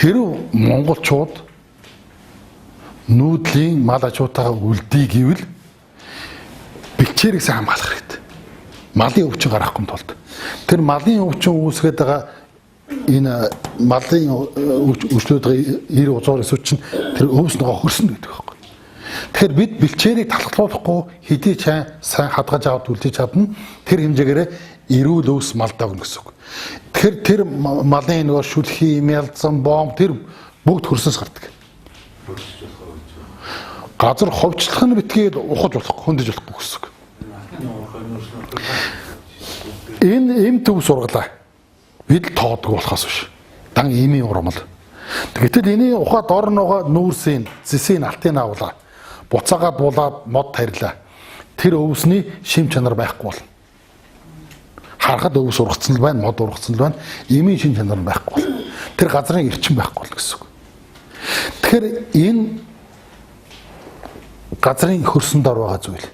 Хэрв монголчууд нүүдлийн мал ажуутайгаа үлдээ гэвэл бэлчээрээс хамгаалах хэрэгтэй. Малын өвчин гарахгүй тулд. Тэр малын өвчин үүсгээд байгаа энэ малын өвчлүүдийн 90% эсвэл чинь тэр өвс нөгөө хөрснө гэдэг байхгүй. Тэгэхээр бид бэлчээрийг талхлуулахгүй хэдий чай сайн хадгаж аваад үлдээж чадна. Тэр хэмжээгээр эрүүл өвс малдаа өгнө гэсэн үг. Тэгэхээр тэр малын нөгөө шүлхий, мялзан, бом тэр бүгд хөрсөс гардаг. Газар ховчлох нь битгий ухаж болохгүй, хөндөж болохгүй гэсэн үг. Энэ эм төв сургалаа. Бид тоодгүй болохоос биш. Дан эмийн урмал. Гэтэл энэ ухаад дор нөгөө нүүрсийн, зэсийн алтын авлаа. Буцаагаад булаад мод тарилаа. Тэр өвсний шим чанар байхгүй болно. Харахад өвс ургацсан л байна, мод ургацсан л байна. Эмийн шим чанар байхгүй болно. Тэр газрын эрчим байхгүй болно гэсэн үг. Тэгэхээр энэ газрын хөрсөн дор байгаа зүйл.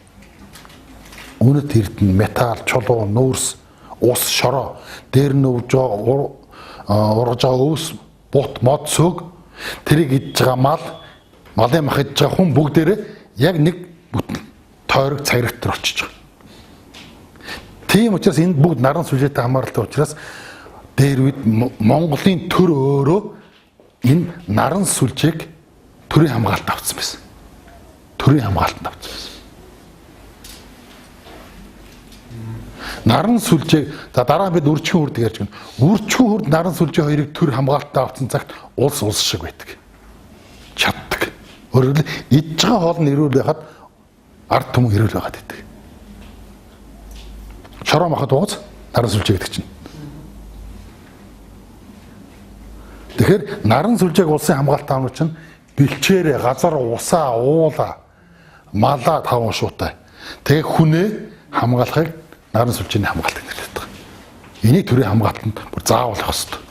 Үнэт эрдэнэ, металл, чулуу, нүүрс, ус, шороо, дээр нь ургаж байгаа өвс, бут, мод, сөг тэрийг идж байгаа мал, малын мах идж байгаа хүн бүгдээрээ яг нэг бүтэн тойрог цагирагт төр очиж байгаа. Тийм учраас энэ бүгд наран сүлжээтэй хамааралтай учраас дээр үед Монголын төр өөрөө энэ наран сүлжээг төрийн хамгаалалт авсан байсан. Төрийн хамгаалтанд авсан байсан. Наран сүлжээг за дараа бид үрчхүн хүрдэг ярьж байна. Үрчхүн хүрд наран сүлжээ хоёрыг төр хамгаалтанд авсан цагт улс шиг байдаг. Чаддаг. Өөрөөр хэлбэл идж байгаа хоол нь эрүүл байхад ард түмэн эрүүл байгаад байдаг. Шороо махад ууц наран сүлжээ гэдэг чинь. Тэгэхээр наран сүлжээг улсын хамгаалалт авах чинь бэлчээрээ газар усаа уула малаа таван шуутай. Тэгээ хүнээ хамгаалахыг наран сүлжээний хамгаалалт гэж хэлдэг. Энийг төрийн хамгаалтанд бүр заавал авах хэрэгтэй.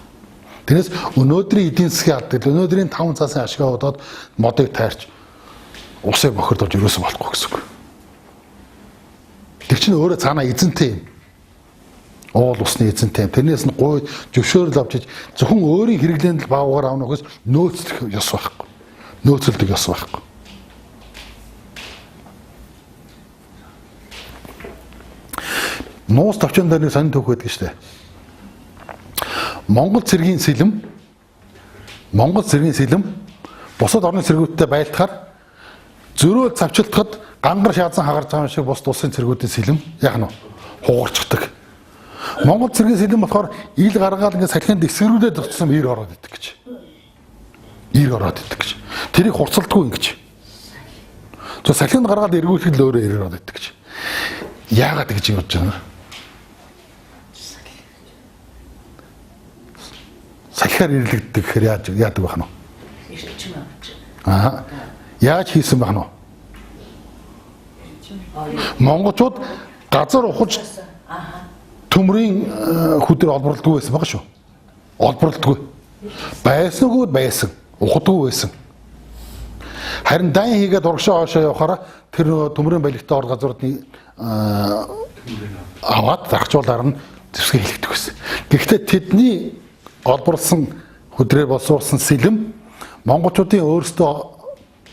Тэрнээс өнөөдрийн эдийн засгийн алдар, өнөөдрийн 5 цаасын ашгаа удаад модыг тайрч усыг бохирдуулж ерөөсөө болохгүй гэсэн үг. Тэр чинь өөрөө цаанаа эзэнтэй юм. Уул усны эзэнтэй юм. Тэрнээс нь гой зөвшөөрөл авчиж зөвхөн өөрийн хэрэглээнд л баагаар авах гэсэн нөөцлөх ёс байхгүй. Нөөцөлдөг ёс байхгүй. Нуус товчон дээр нэг сонин түүх байдаг шүү дээ. Монгол цэргийн сэлэм бусад орны цэргүүдтэй байлтахаар зөрөөл цавчилтахад гангар шаазан хагарч байгаа шиг бусад улсын цэргүүдийн сэлэм яг нь хугарчдаг. Монгол цэргийн сэлэм болохоор ил гаргаал ингээд салхинд эсгэрүүлээд өгсөн ир ороод идэг гэж. Ир ороод идэг гэж. Тэрийг хурцлдаггүй ингэж. То салхинд гаргаад эргүүлэхэд л өөрөө ир ороод идэг гэж. Яагаад гэж юм бодож байна? Салхиар ирлэгддэг гэхээр яадаг байх нь вэ? Эрчим авч. Яаж хийсэн байх нь вэ? Монголчууд газар ухаж төмрийн хөдөр олборлдгүй байсан байгаа шүү. Олборлдгүй. Байсангүй байсан. Ухадгүй байсан. Харин дан хийгээд урагшаа хоошоо явахаараа тэр төмрийн балигтай ор газруудны аваад зархжуулаар нь зэвсгээ хэлэгдэх байсан. Гэхдээ тэдний олборлсон хөдрээр боловсруулсан сэлэм монголчуудын өөрсдөө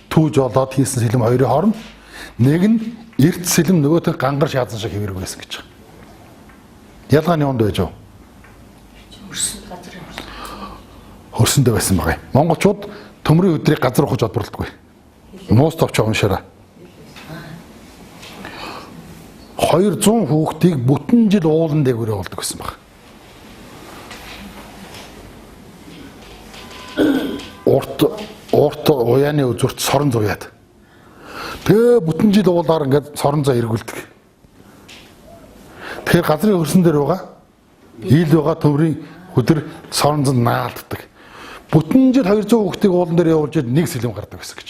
түүж болоод хийсэн сэлэм хоёрын хооронд нэг нь эрт сэлэм нөгөөт нь гангар шаазан шиг хэвэрэг байсан гэж байна. Ялгаа нь юунд байж вэ? Хөрсөндөө байсан байгаа юм. Монголчууд төмрийн өдрийг газар ухаж олборлдоггүй. Нуус товчоо уншаараа. 200 хүүхдийг бүтэн жил уулан дээгүүрээ болдог гэсэн баг. Урт уяаны үзүүрт сорон зуяад. Тэгээ бүтэн жил уулаар ингээд сорон заа эргүүлдэг. Тэгэхээр газрын хөрсөн дээр байгаа ил байгаа төмрийн хөдөр сорон зан наалддаг. Бүтэн жил 200 хүүхдийг уулан дээр явуулж нэг сэлэм гардаг гэсэн гэж.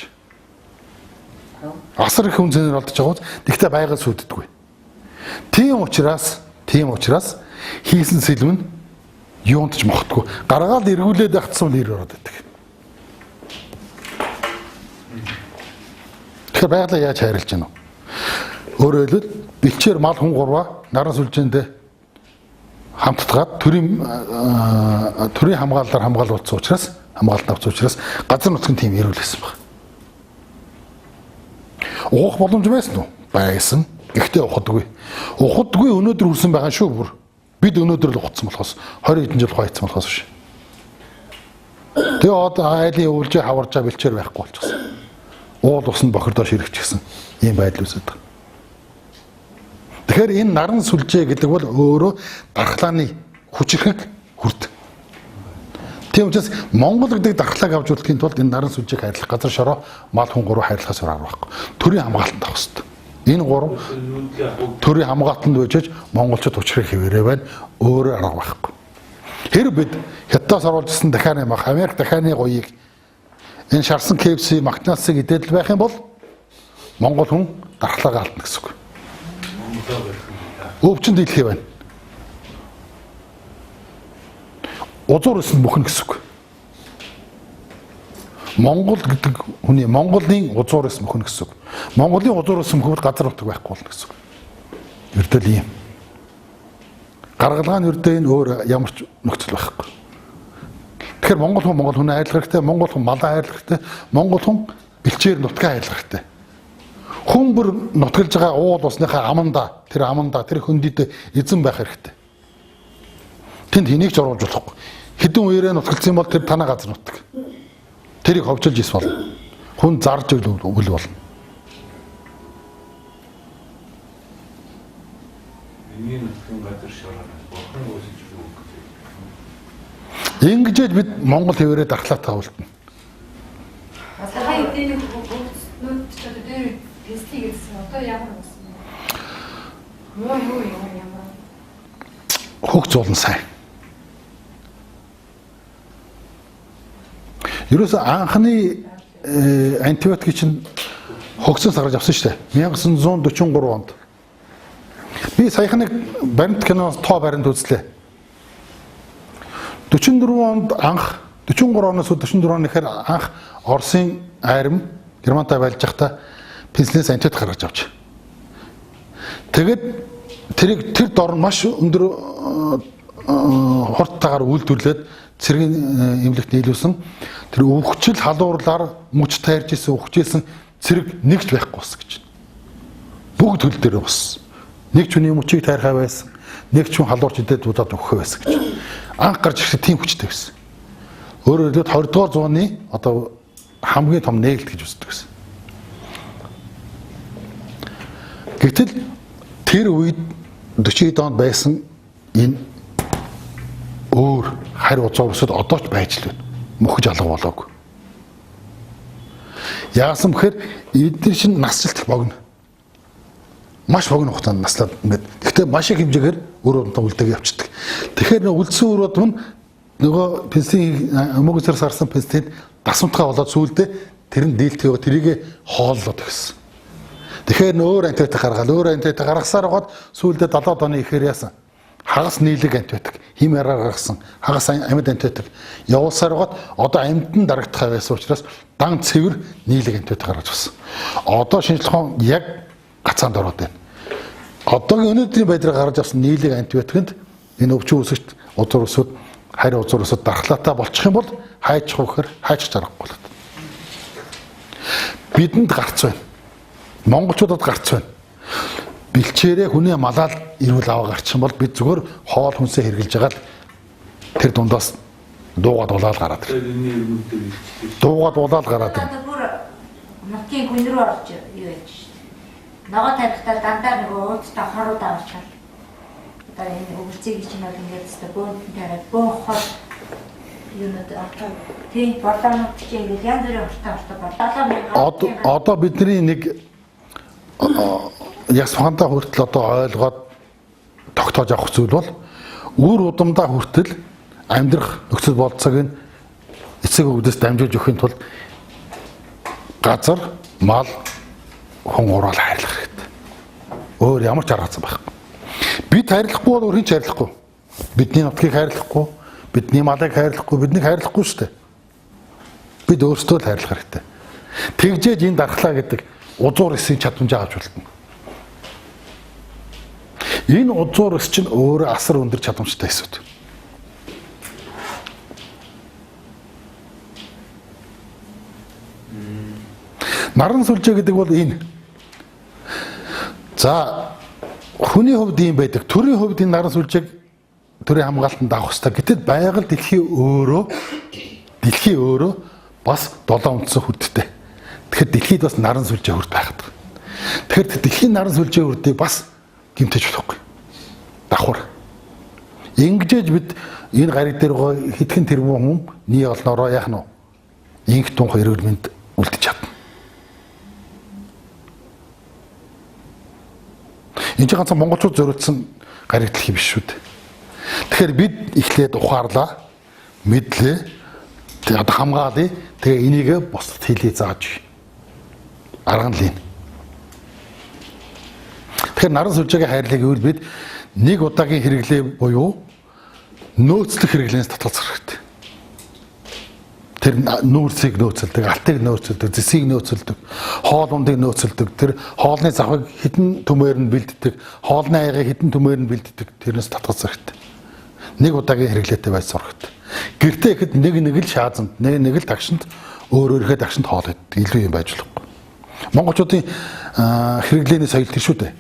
Асар их хүн зэнээр олдож байгаа. Тэгтээ байгаль сүддэггүй. Тийм учраас хийсэн сэлэм нь юунд ч мохтгүй. Гаргаад эргүүлээд явцсан л ир ороод байдаг. Тэгэхээр байгалаа яаж хайрлаж байна вэ? Өөрөөр хэлбэл бэлчээр мал хүн гурваа наран сүлжээндээ хамтдгаад төрийн хамгаалалаар хамгаалуулсан учраас хамгаалалт авч учраас газар нутгийн тийм эрүүл байсан баг. Уух боломж байсан уу? Байсан. Гэхдээ ухадгүй. Ухадгүй өнөөдөр хүрсэн байгаа шүү бүр. Бид өнөөдөр л ухацсан болохоос 20 хэдэн жил хойцсон болохоос биш. Тэгээ одоо айлын өвлжээ хаваржаа бэлчээр байхгүй болчихсон. Уул усанд бохирдоо ширэгчихсэн ийм байдал үүсэж байгаа. Тэгэхээр энэ наран сүлжээ гэдэг бол өөрөө дархлааны хүчирхэг хүрд. Тийм учраас Монгол гэдэг дархлааг авч үлдэхийн тулд энэ наран сүлжээг хайрлах, газар шороо, мал хүн гурав хайрлахаас арга байхгүй. Төрийн хамгаалтанд авах хэрэгтэй. Энэ гурав төрийн хамгаалтанд байж монголчууд учрыг хэвээрээ байна. Өөрөө арга байхгүй. Хэрэг бид Хятадаас оруулжсэн дахианы мах, Америк дахианы гоёыг энэ шарсан KFC, Макдоналдсыг идэл байх юм бол монгол хүн дархлаагаа алдна гэсэн үг. Өвчин дийлхий байна. Узуур өсөн бүхэн гэсэн үг. Монгол гэдэг хүний Монголын узуур өсөн бүхэн гэсэн үг. Монголын узуур өсөн бүхэн газар нутаг байхгүй болно гэсэн үг. Ердөө ийм. Гаргалгааны ердөө энэ өөр ямар ч нөхцөл байхгүй. Тэгэхээр монгол хүн хайрлах хэрэгтэй, монгол хүн малаа хайрлах хэрэгтэй, монгол хүн бэлчээр нутгаа хайрлах хэрэгтэй. Хүн бүр нутгалж байгаа уул усныхаа аманда, тэр хөндөд эзэн байх хэрэгтэй. Тэнд хэнийг ч оруулж болохгүй. Хэдэн үеэрээ нутгалсан бол тэр танаа газар нутаг. Тэрийг ховчилж ис болно. Хүн зарж өгөл болно. Энийг нутгийн газар шороо бурхан үүсэж өгөх гэдэг. Ингэж бид монгол хэвээрээ дархлаатай үлдэнэ. Асаа эдний нүүд ч одоо дээр пэсти гэсэн одоо ямар болсон бэ? Ямар. Хөгц болно сайн. Ерөөсө анхны антибиотик чинь хөгцөөс гаргаж авсан шүү дээ. 1943 онд. Би саяхан нэг баримт киноос тоо баримт үзлээ. 44 онд анх 43 оноос 44 оны ихэр анх Оросын айрам Германтай байлж байхдаа пенсилинээс антибиотик гаргаж авч. Тэгэд тэр дор маш өндөр хурдтайгаар үйлдвэрлээд цэргийн эмнэлэгт нийлүүлсэн. Тэр өвгчл халуурлаар мөч тайрж исэн өвгчээсэн цэрэг нэгж байхгүй ус гэж. Бүгд хөл дээр боссон. Нэг ч хүний мөчийг тайрхаа байсан. Нэг ч хүн халуурч идээд удаад өгөх байсан гэж. Анх гарч ирэхэд тийм хүчтэй байсан. Өөрөөр хэлбэл 20 дугаар зууны одоо хамгийн том нээлт гэж үздэг байсан. Гэтэл тэр үед 40 онд байсан энэ өөр харь узуур өсөд одоо ч байж л байна. Мөхөж алга болоогүй. Яасан бэхээр эдгээр чинь насжилт богино. Маш богино хугацаанд наслаад ингээд. Гэхдээ маш их хэмжээгээр өөр удаа үлдээг явчихдаг. Тэгэхээр үлдсэн өөр удам нь нөгөө пенсийн мөнгөсөр сарсан пенсинд дасамтгай болоод сүүлдээ тэр нь дийлтээ тэрийг хооллоод өгсөн. Тэгэхээр өөр антибиотик гаргасаар гоод сүүлдээ 70 оны ихээр яасан. Хагас нийлэг антибиотик химиараар гаргасан хагас амьд антибиотик явуулсаар гоод одоо амьд нь дарагдах байсан учраас дан цэвэр нийлэг антибиотик гаргаж авсан. Одоо шинжлэх ухаан яг гацаанд ороод байна. Одоогийн өнөөдрийн байдлаар гаргаж авсан нийлэг антибиотикэнд энэ өвчин үүсэгт узуур өсөд харь узуур өсөд дархлаатай болчих юм бол хайчих өгөхөр хайчих аргагүй болоод. Бидэнд гарц байна. Монголчуудад гарц байна. Бэлчээрээ хүний малаал ирүүл аваа гарчих юм бол бид зүгээр хоол хүнсээ хэрглэж хагаад тэр дундаас дуугаад улаал гараад ирнэ. Дуугаад улаал гараад ирнэ. Одоо бүр нутгийн гүн рүү орж юу яаж шээ. Ногоо тарихтаа дандаа нэг уудтай хорууд авчаад. Одоо энэ өвөлцгийг чинь бол ингээд өстө бөөнд тараад бөөхөд юунод авах. Тийм бодлонууд чинь ингээд янз бүрийн уртаа одоо бидний нэг яг сухандаа хүртэл одоо ойлгоод тогтоож авах зүйл бол үр удамдаа хүртэл амьдрах нөхцөл болцоог нь эцэг өвдөс дамжуулж өгөхийн тулд газар, мал, хүн ураал хайрлах хэрэгтэй. Өөр ямар ч аргац байхгүй. Бид хайрлахгүй бол өөр хэн ч хайрлахгүй. Бидний нутгийг хайрлахгүй, бидний малыг хайрлахгүй, биднийг хайрлахгүй шүү дээ. Бид өөрсдөө л хайрлах хэрэгтэй. Тэгжээж энэ дархлаа гэдэг узуур эсийн чадамжаа авч болно. Энэ узуур эс чинь өөрөө асар өндөр чадамжтай эсүүд. Наран сүлжээ гэдэг бол энэ. За хүний хувьд ийм байдаг. Төрийн хувьд энэ наран сүлжээг төрийн хамгаалтанд авах хэрэгтэй. Гэтэл байгаль дэлхийн өөрөө бас 7 үндсэн хүрдтэй. Тэгэхээр дэлхийд бас наран сүлжээ хүрд байхад. Тэгэхээр дэлхийн наран сүлжээ хүрдийг бас гэмтэж болохгүй. Давхар. Ингэжээж бид энэ гариг дээр хэдхэн тэрбум хүн ний олноороо яах нь вэ? Инх тунх эрүүл мэнд үлдэж чадна. Энэ ч ганцхан монголчууд зориулсан гариг дэлхий биш шүү дээ. Тэгэхээр бид эхлээд ухаарлаа, мэдлээ, тэгээд хамгаалъя, тэгээ энийг бусдад хэлий зааж арга нь лин. Тэгэхээр наран сүлжээгийн хайрлыг гэвэл бид нэг удаагийн хэрэглээ буюу нөөцлөх хэрэглээс татгалзах хэрэгтэй. Тэр нүүрсийг нөөцөлдөг, алтыг нөөцөлдөг, зэсийг нөөцөлдөг, хоол ундыг нөөцөлдөг, тэр хоолны завхыг хэдэн төмөөр нь бэлддэг, хоолны аягийг хэдэн төмөөр нь бэлддэг, тэрнээс татгалзах хэрэгтэй. Нэг удаагийн хэрэглээтэй байж сурах хэрэгтэй. Гэртээ ихэд нэг л шаазанд, нэг л тагшинд өөрөөхөө тагшинд хоол идэх илүү юм байж болохгүй. Монголчуудын хэрэглээний соёл тэр шүү дээ.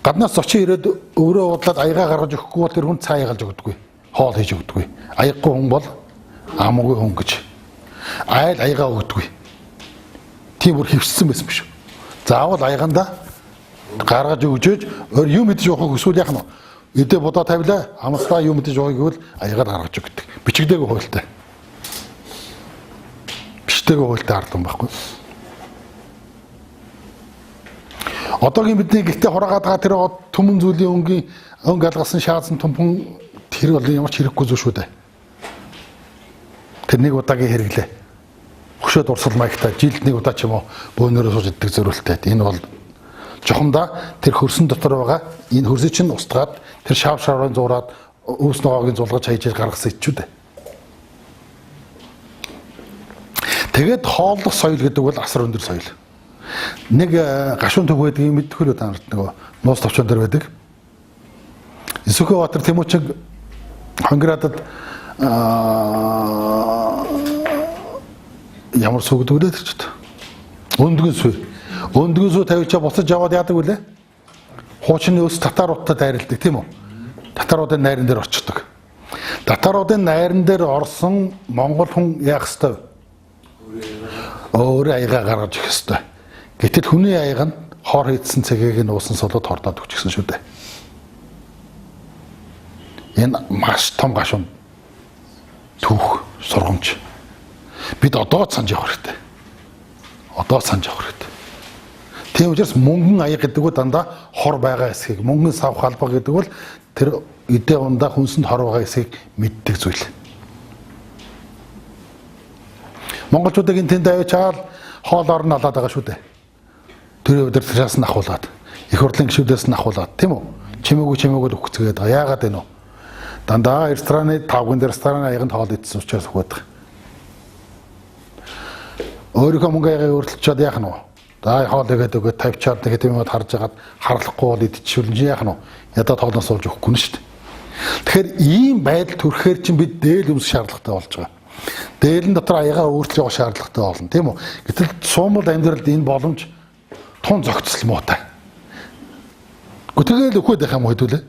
Гаднаас зочин ирээд өөрөө бодлоод аягаа гаргаж өгөхгүй бол тэр хүн цаа ягалж өгдөггүй. Хоол хийж өгдөггүй. Аяггүй хүн бол амгүй хүн гэж. Айл аягаа өгдөггүй. Тийм бүр хөвссөн байсан биш үү? Заавал аяганда гаргаж өгжөөж юм идэж явахыг хүсвэл яах нь вэ? Эдээ бодоо тавилаа, амслаа юм идэж явахыг гэвэл аягаар гаргаж өгдөг. Бичигдээгүй хуультай. Бичдээгүй хуультай ардсан байхгүй. Одоогийн бидний гэлтэй хураагаад байгаа тэр түмэн зүйлийн өнгө алгасан шаазан томхон тэр бол ямар ч хэрэггүй зүйл шүү дээ. Тэр нэг удаагийн хэрэглээ. Хөшөө дурсал маягтай жилд нэг удаа ч юм уу бөөнөрөө сууж иддэг зөрүүлтэй. Энэ бол жохомдоо тэр хөрсөн дотор байгаа энэ хөрсөж чинь устгаад тэр шав шаврын зураад өөс ногоогийн зулгаж хайж гаргасан ичүүд дээ. Тэгээд хооллох соёл гэдэг бол асар өндөр соёл. Нэг гашуун төв байдаг юм мэдхүр танарт нөгөө нуус товчон дээр байдаг. Исүхэ Батар Тэмүүчиг Хонгирадад ямар сүгдүүлээ тэр ч гэдэг. Өндгөн сүү тавьчаа буцаж яваад яадаг вүлээ? Хуучны өөс татаруудтай дайралдаг тийм үү? Татаруудын найран дээр очдог. Татаруудын найран дээр орсон монгол хүн яах ёстой? Өөрөө аяга гаргаж өгөх ёстой. Гэтэл хүний аяга нь хор хийдсэн цэгийг нь уусан солоод хордоод өгчихсэн шүү дээ. Энэ маш том гашуун түүх сургамж. Бид одоо санаж явах хэрэгтэй. Одоо санаж явах хэрэгтэй. Тийм учраас мөнгөн аяга гэдэг нь дандаа хор байгаа эсхийг, мөнгөн сав халбаг гэдэг бол тэр эдээ ундаа хүнсэнд хор байгаа эсхийг мэддэг зүйл. Монголчуудын тэнд авчаал хоол орн алаад байгаа шүү дээ. Тэр өдөртөөс нь ахуулаад, их хурлын гишүүдээс нь ахуулаад, тийм үү? Чимээгүй өгцгээд байгаа. Яагаад вэ нөө? Дандаа рестораны тавган рестораны аяганд хоол идсэн учраас өгöd. Өөрийнхөө мөнгө аягаа өөрчлөж яах нь вэ? За хоол игээд өгöd тавьчаад тэгээд юм харж хагаад харлахгүй бол идчихвэл яах нь вэ? Ядаад хоолноос олж өгөхгүй нь шүү дээ. Тэгэхээр ийм байдал төрөхээр чинь бид дээл өмсөх шаардлагатай болж байгаа. Дээлэн дотор аягаа өөрчлөж явах шаардлагатай болно, тийм үү? Гэтэл сумал амьдралд энэ боломж тун зохицол муутай. Гүтгэл өгөхөд байх юм хэдүүлээ.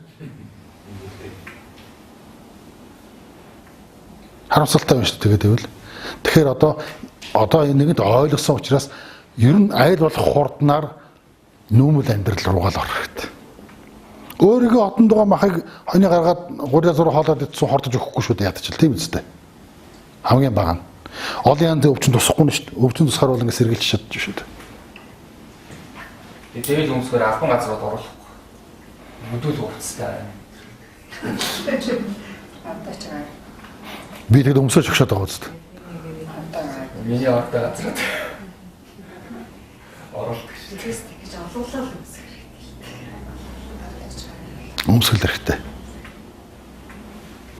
Харамсалтай байна шүү дээ тэгээд. Тэгэхээр одоо нэгэнд ойлгосон учраас ер нь айл болох хурднаар нүүмэл амьдрал руугаа л орох хэрэгтэй. Өөрийгөө отон дугаа махыг хойны гаргаад гурьяа зур хоолоод идсэн хордож өгөхгүй шүү дээ ядчил тийм үстэй. Хамгийн бага нь. Олон янз өвчин тусахгүй нь шүү дээ. Өвчин тусахаар бол ингэ сэргийлж чадчих шүү дээ. Дээл өмсгөр албан газрууд оруулахгүй. Хөдөл уртстай. Би тэгэд өмсөж өгчод байгаа үст. Миний ортой газрууд оруулдаг шүү. Тест гэж олуулаад өмсөх. Өмсгөл хэрэгтэй.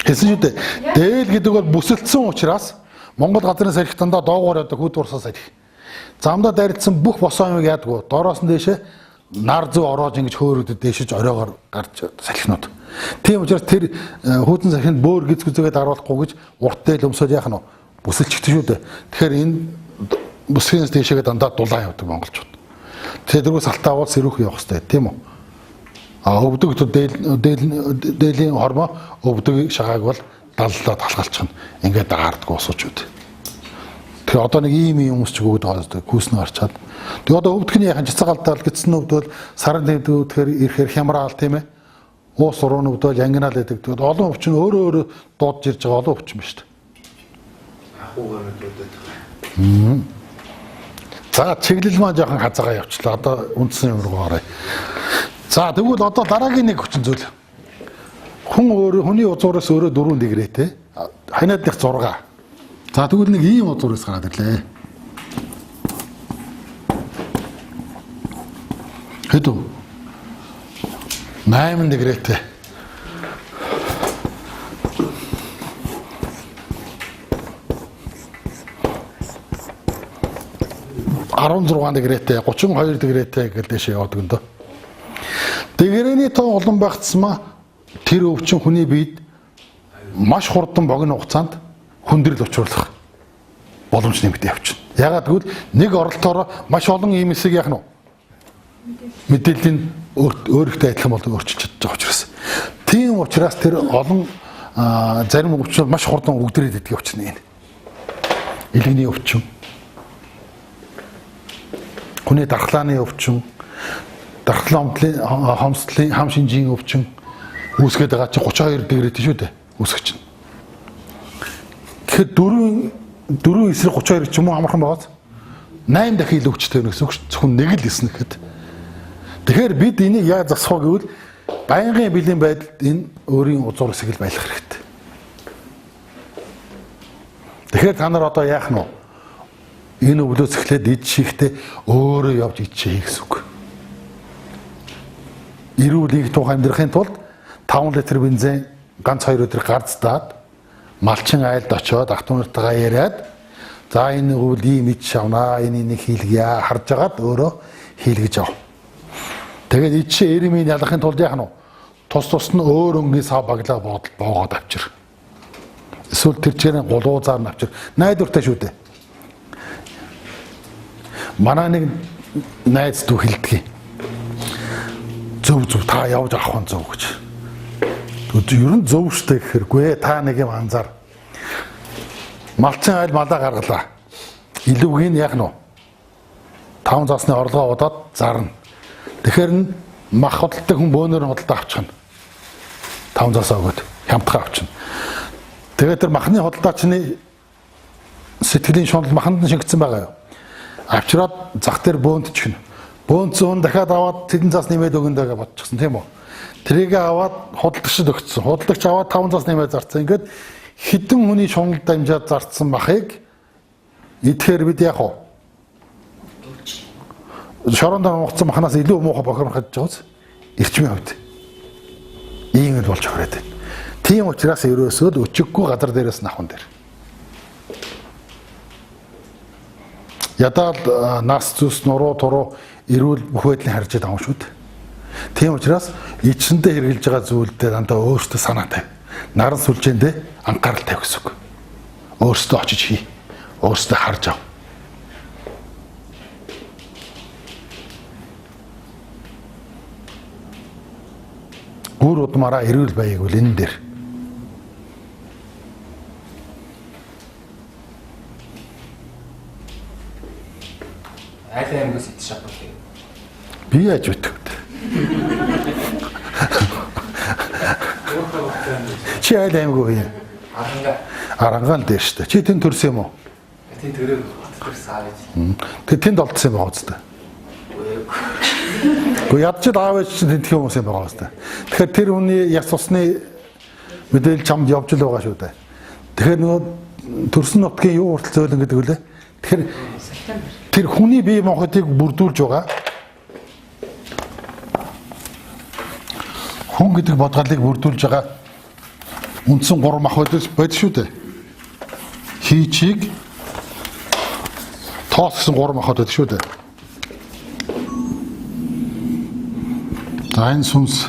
Хэлсэн шүү дээ. Дээл гэдэг бол бүсэлдсэн учраас Монгол газрын салхитандаа доогоор яадаг хөд урсаа салхи. Замдаа дайрдсан бүх босоо юм яадгүй. Доороос нь дээшээ нар зүү ороож ингэж хөөрөдөд дээшэж оройгоор гарч салхинууд. Тийм учраас тэр хүүдэн салхинд бөөр гизгүзгээд аруулахгүй гэж урт дээл өмсөж яах нь вэ? Бүсэлчихдэг шүү дээ. Тэгэхээр энэ бүсгээс дэшегээ дандаа дулаан явдаг монголчууд. Тэгээд дөрвөөс алтаа уулс ирүүх явах хэрэгтэй тийм үү? Өвдөг дээлийн хормоо өвдөг шагааг бол даллаад талгалчихна. Ингээд дагаардаг уусуучуд. Тэгэхээр одоо нэг ийм хүмүүс ч өгөөд байгаа зү күүснэ гарчаад. Тэгээ одоо өвдгний яхан цацагаалтаа гитсэн өвдөл сарын тэмдэг өвдөөр ирэхээр хямраал тийм ээ. Уус уруу өвдөл янгинаал гэдэг. Тэгээд олон өвчин өөрөө дуудж ирж байгаа олон өвчин ба шүү дээ. Ахуугаар өвдөд. За чиглэл маань жоохон хазаагаа явчлаа. Одоо үндсэн юм руу оръё. За тэгвэл одоо дараагийн нэг хүчин зүйл. Хүний узуураас өөрөө 4 дэгрээтэй. Ханаад дэх 6. За тэгвэл нэг ийм узуураас гараад ирлээ. Хэд вэ? 8 дэгрээтэй. (16 дэгрээтэй, 32 дэгрээтэй гэж дэше яваад гэнэ. Дэгрээний тоо олон багтсмаа тэр өвчин хүний биед маш хурдан богино хугацаанд хүндрэл учруулах боломж нэмэгдэж явчихна. Ягаад гэвэл нэг оролтоороо маш олон ийм хэсэг яах нь мэдээллийн өөрөөхтэй адилхан бол өөрчилж чадж байгаа учраас. Тийм учраас тэр олон зарим өвчин маш хурдан өгдрээд идэх өвчин юм. Илгэний өвчин, хүний дархлааны өвчин, дархлаа хомсдлын хам шинжийн өвчин үүсгээд байгаа чи 32 дэгрээтэй шүү дээ. Үүсгэж чинь. Тэгэхээр 4 эсрэг 32 ч юм уу амархан байгааз 8 дахин илүү өвчтэй байна гэсэн үг зөвхөн нэг л эснэ гэхэд. Тэгэхээр бид энийг яаж засах вэ гэвэл байнгын бэлэн байдалд энэ өөрийн узуур хэсгийг байлгах хэрэгтэй. Тэгэхээр та нар одоо яах нь вэ? Энэ өвлөөс эхлээд ид шихтээ өөрөө явж ичээ гэсэн үг. Эрүүл их тухай амьдрахын тулд 5 литр бензин ганц 2 өдөр гарцдаад малчин айлд очиод автомобильтайгаа яриад за энэ өвөл ийм ич шавнаа энийг хийлгье харж агаад өөрөө хийлгэж ав. Тэгээд ичээ эремийн ялахын тулд яах нь тус нь өөр өнгөний сав баглаа боогоод авчир. Эсвэл тэр чирийн гулуузаар нь авчир. Найдвартай шүү дээ. Манай нэг найз дүү хэлдэг. Зөв та явж авах нь зөв гэж. Ер нь зөв штэ гэхэргүй та нэг юм анзаар. Малчин айл малаа гаргалаа. Илүүг нь яг нь 5 засны орлогоо удаад зарна. Тэгэхээр нь мах худалдаг хүн бөөнөр худалдаа авчихна. 5 засаа өгөөд хямдхан авчихна. Тэгээд тэр махны худалдаачны сэтгэлийн шунал маханд нь шингэсэн байгаа юу? Авчираад зах дээр бөөнд чихнэ. Бөөнд зүүн дахиад аваад тэдэн зас нэмээд өгнө гэж бодчихсон тийм үү? Тэрийг аваад худалдагчд өгсөн. Худалдагч аваад 5 зас нэмээд зарцсан. Ингээд хэдэн хүний шунал дамжаад зарцсан махыг идэхээр бид яах вэ? Шоронд амгацсан махнаас илүү муухай бохирхож байгааз эрчмийн хувьд ийм л болж байгаа юм. Тийм учраас ерөөсөө л өчиггүй газар дээрээс навхан дээр. Ядаад нас зүс нуруу туруу эрүүл бүх байдлыг харж байгаа юм шүү дээ. Тийм учраас ичэндээ хэрглэж байгаа зүйлдээ дандаа өөртөө санаа тавь. Наран сүлжээндээ анхаарал тавь гэсэн үг. Өөртөө очиж хий. Өөртөө харж ав. Гүр удмаараа эрүүл байг бол энэ дээр. Айл аймагаас ит шапуулъя. Би яаж ütэх вэ? Чи айл аймаг уу юм? Арангаал дээр шүү дээ. Чи тэнд төрсөн юм уу? Тэнд төрөө батлсан аа. Тэг тэнд олдсон юм байгаа үстэй. Гэхдээ ядчил аав ээж чинь тэнд хүмүүс юм байгаа үстэй. Тэгэхээр тэр хүний яс усны мэдээлэл чамд явж л байгаа шүү дээ. Тэгэхээр нөгөө төрсөн нутгийн юу хүртэл зөөлөн гэдэг үлээ. Тэгэхээр тэр хүний бие махбодыг бүрдүүлж байгаа. Хүн гэдэг бодгалыг бүрдүүлж байгаа үндсэн 3 махбодыг байдаг шүү дээ. Хийчийг тоос гэсэн 3 махбод байдаг шүү дээ. За энэ сүнс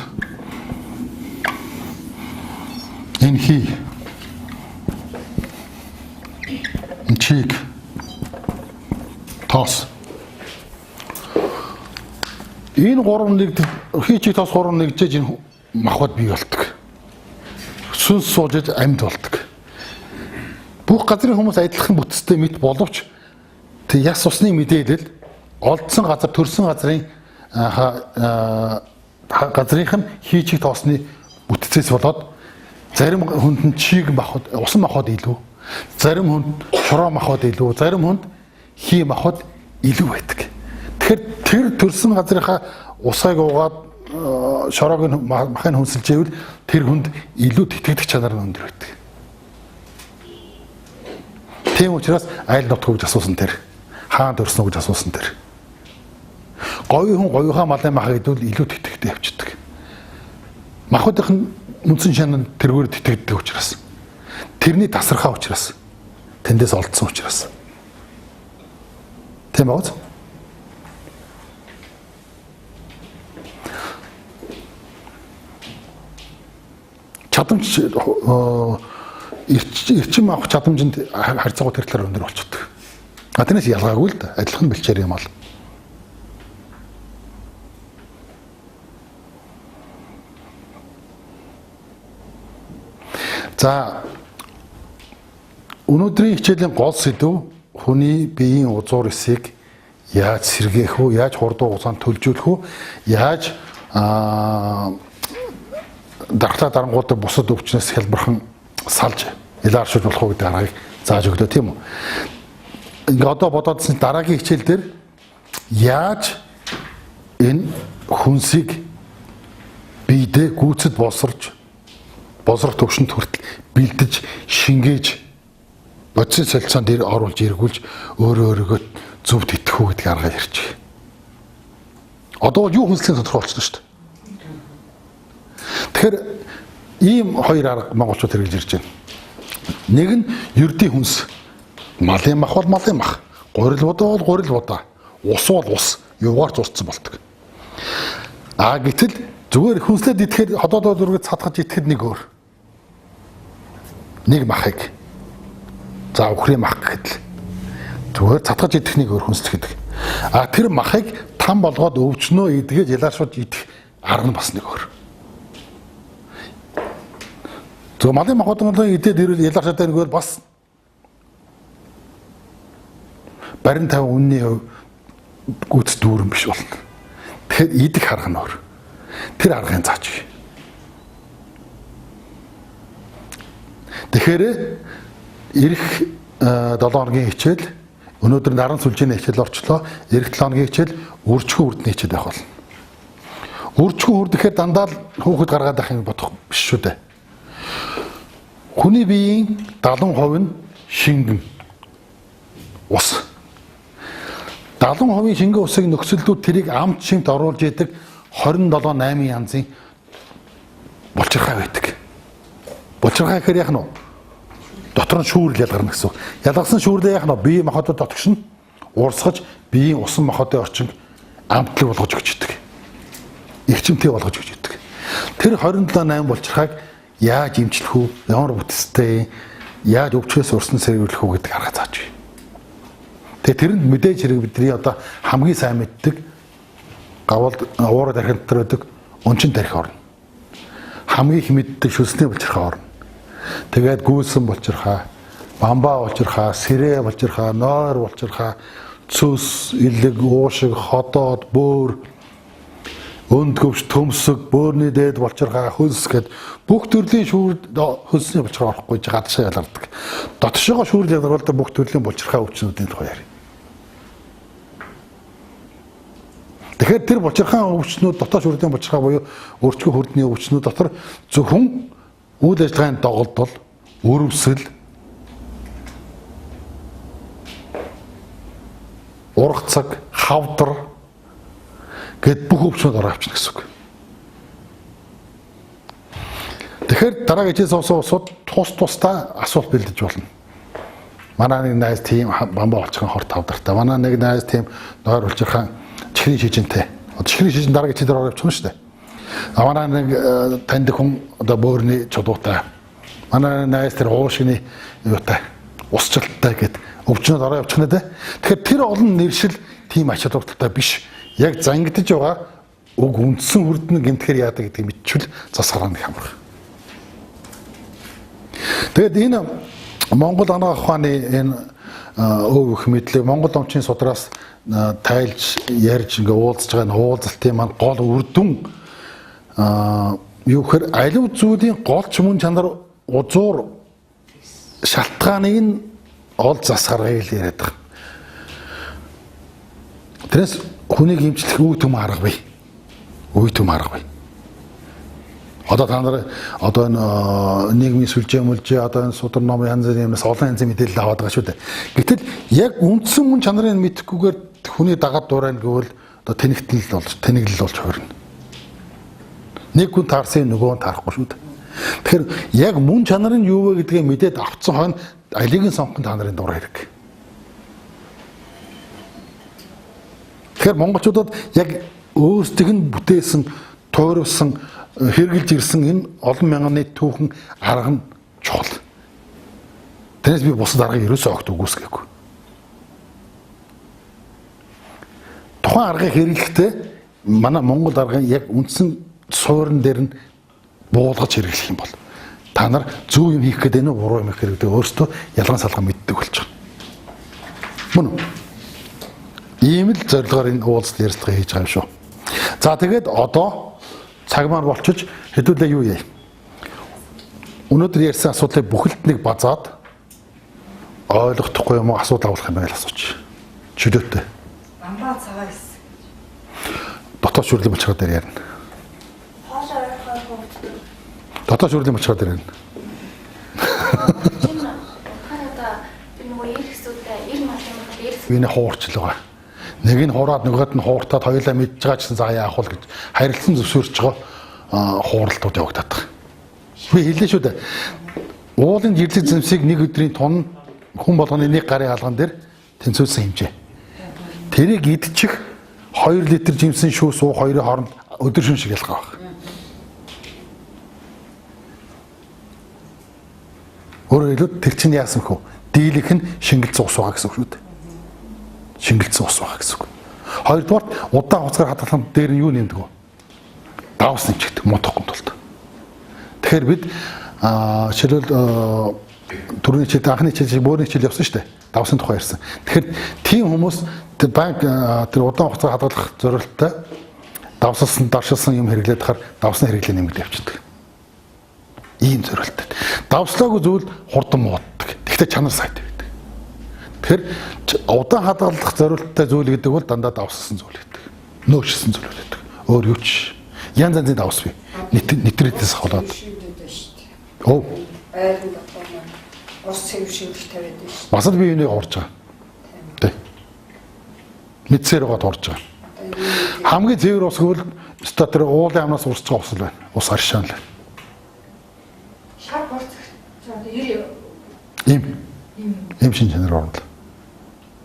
энэ хий энэ чиг тоос. Энэ 3 хийчих тоос 3 нэгжээж энэ махбод бий болдог. Сүнс суужж амьд болдог. Бүх газрын хүмүүс адилхан бүтцтэй мэт боловч тэг яс усны мэдээлэл олдсон газар төрсэн газрын газрынх нь хийчих тоосны бүтцээс болоод зарим хүнд нь чиг махбод усан махбод илүү, зарим хүнд шороо махбод илүү, зарим хүнд хий махбод илүү байдаг. Тэгэхээр тэр төрсэн газрынхаа усайг уугаад шороог нь махыг хүнсэлж ивэл тэр хүнд илүү тэтгэдэг чанар нь өндөр байдаг. Тийм учраас айл нутг гэж асуусан тэр хаан төрсөн үү гэж асуусан тэр. Говийн хүн говийнхаа малын махыг идвэл илүү тэтгэдэг явчихдаг. Махуудын үндсэн шанаа тэргээр тэтгэдэг учраас тэрний тасархаа учраас тэндээс олдсон учраас. Тийм үү? Чадамж эрчим авах чадамжинд харьцангуй тэр талаар өндөр болчихдог. Тэрнээс ялгаагүй л да. Адилхан бэлчээр юм бол. За өнөөдрийн хичээлийн гол сэдв хүний биеийн узуур эсийг яаж сэргээх вэ? Яаж хурдан хугацаанд төлжүүлэх вэ? Яаж дархлаа дарангуудад бусад өвчнөөс хялбархан салж илааршуулж болох уу гэдэг аргыг зааж өглөө тийм үү. Ингээ одоо бодоодсэн дараагийн хичээл дээр яаж энэ хүнсийг биедээ гүйцэд босрох төвшөнд хүртэл бэлдэж, шингээж бодис солилцоонд дээр оруулж эргүүлж өөрөөгөө зөв тэтгэх үү гэдэг арга ярьж байна. Одоо юу хүнслийн тодорхойлчихсон шүү дээ. Тэгэхээр ийм хоёр арга монголчууд хэрэгжилж ирж байна. Нэг нь ердийн хүнс. Малын мах бол малын мах. Гурил будаа бол гурил будаа. Ус бол ус. Юугаарч устсан болдог. Гэтэл зүгээр хүнслээд идэхэд ходоодоо дүргээд цадгаж идэхэд нэг өөр. Нэг махыг. За өхрийн мах гэхэд л зүгээр цадгаж идэх нэг өөр хүнслэх гэдэг. Тэр махыг там болгоод өвчнөө идгээд ялааршуулж идэх арга нь бас нэг өөр. Зөв малын махбодон идээд ирвэл ялгарчтай нэгвэл бас барин 50 үнний гүйц дүүрэн биш болно. Тэгэхээр идэх арга нь өөр. Тэр аргыг зааж бий. Тэгэхээр ирэх 7 хоногийн хичээл өнөөдөр наран сүлжээний хичээл орчлоо. Ирэх 7 хоногийн хичээл үржихүүн үрдний хичээл байх болно. Үржихүүн үрд гэхээр дандаа л хүүхэд гаргаад байх юм бодох биш шүү дээ. Хүний биеийн 70% нь шингэн ус. 70% шингэн усыг нөхцөлдүүд тэрийг амт шимт оруулж идэг 27-8 янзын булчирхай байдаг. Булчирхай гэхээр яах нь вэ? Дотор нь шүүрэл ялгарна гэсэн. Ялгарсан шүүрлээ яах нь вэ? Бие махбодод дотгошно уурсгаж биеийн усан махбодын орчинг амтлаг болгож өгч идэг. Эрчимтэй болгож өгч идэг. Тэр 27-8 булчирхайг яаж имжлэх үү? Ямар бүтцтэй, яаж өвчнөөс урсан сэргийлэх үү гэдэг арга зааж бий. Тэгээ тэрэнд мэдээж хэрэг бидний одоо хамгийн сайн мэддэг гавал уураа дархин дотор байдаг өнчин тарих орно. Хамгийн их мэддэг шүлсний булчирхай орно. Тэгээд гүйсэн булчирхай, бамбаа булчирхай, сэрээ булчирхай, нойр булчирхай, цус, илэг, уушиг, ходоод, бөөр, өнд хөвч, төмсөг, бөөрний дээд булчирхай, хөлс гэд бүх төрлийн хөлсний булчирхай орохгүй гадшаа ялгардаг. Дотшоогоо шүүрэл ялгардаг бүх төрлийн булчирхай өвчнүүдийн тухай ярив. Тэгэхээр тэр булчирхай өвчнүүд дотоод шүүрлийн булчирхай буюу өрчгөө хүрдний өвчнүүд дотор зөвхөн үйл ажиллагааны доголдол, өрөвсөл, ургацаг, хавдар гэд бүх өвчнүүд ороо авчна гэсэн үг. Тэгэхээр дараагийн хичээл суусан усууд тусдаа асуулт бэлдэж болно. Манай нэг найз тийм бамбаа олчхан хорт тавдартай. Манай нэг найз тийм нойр булчирхай чихрийн шижинтэй. Чихрийн шижин дараагийн хичээл ороо авчихна шүү дээ. Манай нэг таньдаг хүн одоо бөөрний чулуутай. Манай найз тэр уушгины юутай, усчлалтай гэд өвчнөд ороо явчих нэ. Тэгэхээр тэр олон нэршил тийм ач холбогдолтой биш. Яг зангидж байгаа уг үндсэн хүрдэн гэмтгэр яадаг гэдгийг мэдчихвэл зас харааны хамрах. Тэгэд энэ Монгол анагаах ухааны энэ өв их мэдлэг Монгол өмчийн судраас тайлж ярьж ингээ уулзж байгаа энэ уулзалтын маань гол үр дүн юу гэхээр аливаа зүйлийн гол чимэн чанар узуур шалтгааныг нь ол засгаргыг л яриад байгаа. Тэрээс хүнийг имжлэх үе төм арга бий. Үе төм арга бий. Одоо та нар одоо энэ нийгмийн сүлжээ мүлжээ одоо энэ судар номын янз бүрийн юмнаас олон янзын мэдээлэл аваад байгаа шүү дээ. Гэтэл яг үндсэн мөн чанарыг мэдэхгүйгээр хүний дагаад дуурайна гэвэл одоо тэнэглэл болж хувирна. Нэг хүн таарсан нөгөө нь таарахгүй шүү дээ. Тэгэхээр яг мөн чанар нь юу вэ гэдгээ мэдээд авцсан хойно алийг нь сонгох та нарын дур хэрэг. Тэгэхээр монголчуудад яг өөрсдийг нь бүтээсэн, тойрвсон, хэрглэж ирсэн энэ олон мянган нийт түүхэн арга нь чухал. Тэрээс би бусад аргыг ерөөсөө огт үгүйсгээгүй. Тухайн аргыг хэрэглэхдээ манай монгол аргын яг үндсэн суурин дээр нь буулгаж хэрэглэх юм бол та нар зөв юм хийх гэдэг нь буруу юм хийх гэдэг өөрсдөө ялган салган мэддэг болж байгаа. Мөн ийм л зорилгоор энэ уулзалт ярилцлага хийж байгаа юм шүү. За тэгээд одоо цаг маань болчих хэдүүлээ юу яа. Өнөөдөр ярьсан асуудлыг бүхэлд нэг базаад ойлгохгүй юм уу асуудал авах юм байл асууч. Чөлөөтэй. Амбаа цагаа ирсэн. Дотоод шүрлийн болчгоо дээр ярина. Хоолоо ойрхоо хөвддөг. Дотоод шүрлийн болчгоо дээр ярина. Энэ хуурчлага. Нэг нь хуураад нөгөөд нь хууртаад хоёулаа мэдж байгаа гэсэн за яах вэ гэж харилцан зөвшөөрч байгаа хууралтууд явагдаад байгаа. Би хэллээ шүү дээ. Уулын жирлэг зэмсийг нэг өдрийн тун хүн болгоны нэг гарын хаалган дээр тэнцвүүлсэн хэмжээ. Тэрийг идчих 2 литр жимсэн шүү суу хоёрын хооронд өдөр шөн шиг ялгаа байна. Өөрөөр хэлбэл тэр чинь яасан хөө? Дийлэх нь шингэлцэн ус байгаа гэсэн үг шүү дээ. Шингэлцэн ус байгаа гэсэн үг. Хоёрдугаар удаан хугацаар хадгалсан дээр нь юу нэмдэг вэ? Давс нэмчихдэг муудахгүй тулд. Тэгэхээр бид жишээлбэл түрүүний хичээл анхны хичээл бөөрийн хичээл явсан шүү дээ. Давсны тухай ярьсан. Тэгэхээр тийм хүмүүс тэр банк тэр удаан хугацаар хадгалах зорилттой давсалсан даршилсан юм хэрэглээд хахаар давсны хэрэглээ нэмэгдэж явчихдаг. Ийм зорилттой. Давслаагүй зүйл хурдан мууддаг. Тэгтээ чанар сайтай байдаг. Тэгэхээр удаан хадгалах зорилттой зүйл гэдэг бол дандаа давсалсан зүйл гэдэг. Нөөшсөн зүйл байдаг. Өөр юу ч янз янзын давс бий. Нэтрэтээс холоод. Оо. Айрын дотор ус цэвэр шимтэх тавиад байна шүү. Бас л би юуныг орж байгаа. Тэ. Мэдсээр байгаа орж байгаа. Хамгийн цэвэр ус гэвэл өстой тэр уулын амнаас урсж байгаа ус л байна. Ус аршаан л. Шар борц. Им шин чанар орно.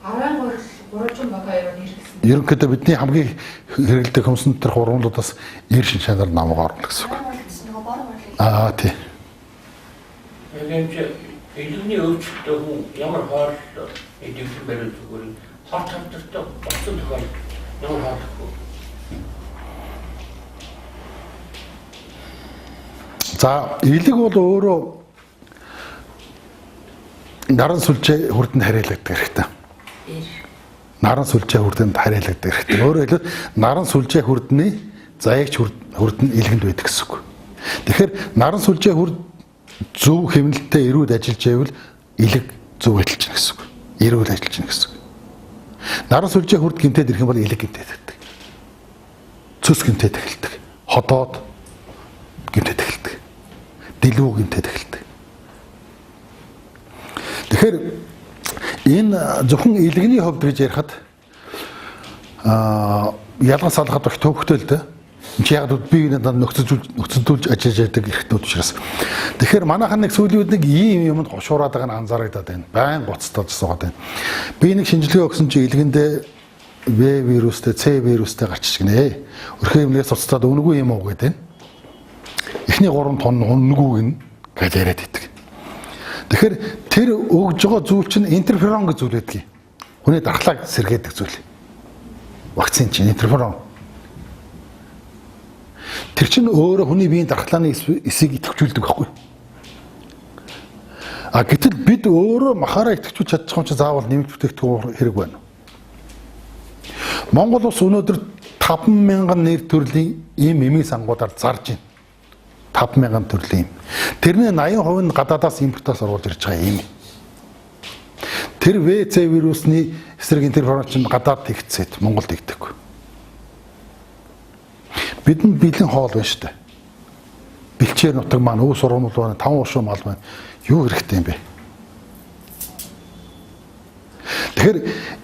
Арaan гурван багаа яваад ирсэн. Ерөнхийдөө бидний хамгийн хэрэгэлдэг хүмсэн тэр хурмлуудаас ир шин чанар намгаа орно гэсэн үг. Аа тий. Энд элэгний өвчтөй хүн ямар хоол идэх юм бэ зүгээр хот хавтартай болсон тохиол ямар хаалхгүй. За элэг бол өөрөө наран сүлжээ хүрдэнд хариалагддаг хэрэгтэй. Наран сүлжээ хүрдэнд хариалагддаг хэрэгтэй. Өөрөөр хэлбэл наран сүлжээ хүрдний заягч хүрдэн элгэнд байдаг гэсэн үг. Тэгэхээр наран сүлжээ хүрд зөв хэмнэлттэй эрүүл ажиллаж байвал элэг зөв ажиллаж байна гэсэн үг. Эрүүл ажиллаж байна гэсэн үг. Наран сүлжээ хүрд гинтээд ирэх юм бол элэг гинтээд байдаг. Цус гинтээд эхэлдэг. Ходоод гинтээд эхэлдэг. Дэлүү гинтээд эхэлдэг. Тэгэхээр энэ зөвхөн элэгний хувьд гэж ярихад ялган салахад их төвхтэй л дээ. Чи яг би надад нөхцөлжүүлж ажиллаж яадаг эрхтнүүд учраас. Тэгэхээр манайхан нэг сүүлийн үед нэг ийм юмд гошуураад байгаа нь анзаарагдаад байна. Байн гоцтолж суугаад байна. Би нэг шинжилгээ өгсөн чи илгэндээ В вирустэй, С вирустэй гарч гинэ. Өрхөө юмнээс цуцтаад үнэгүй юм уу гэдэг. Эхний 3 тонн үнэгүй гин гэж яриад идэг. Тэгэхээр тэр өгж байгаа зүйл чинь интерферон гэж зүйл байдаг. Хүний дархлааг сэргээдэг зүйл. Вакцин чинь интерферон. Тэр чинь өөрөө хүний биеийн дархлааны эсийг идэвхжүүлдэг байхгүй. А гэтэл бид өөрөө махаараа идэвхжүүлж чадчих юм чи заавал нэмэлт бүтээгдэхүүн хэрэг байна. Монгол улс өнөөдөр 5,000 нэр төрлийн ийм эмийн сангуудаар зарж байна. 5,000 төрлийн. Тэрний 80% нь гадаадаас импортоос оруулж ирж байгаа юм. Тэр ВЦ вирусны эсрэг интерферон чинь гадаад тэгцээд Монголд тэгдэггүй. Бидэнд бэлэн хоол байна шүү дээ. Бэлчээр нутаг маань, өв сургамал байна, 5 ушуу мал байна. Юу хэрэгтэй юм бэ? Тэгэхээр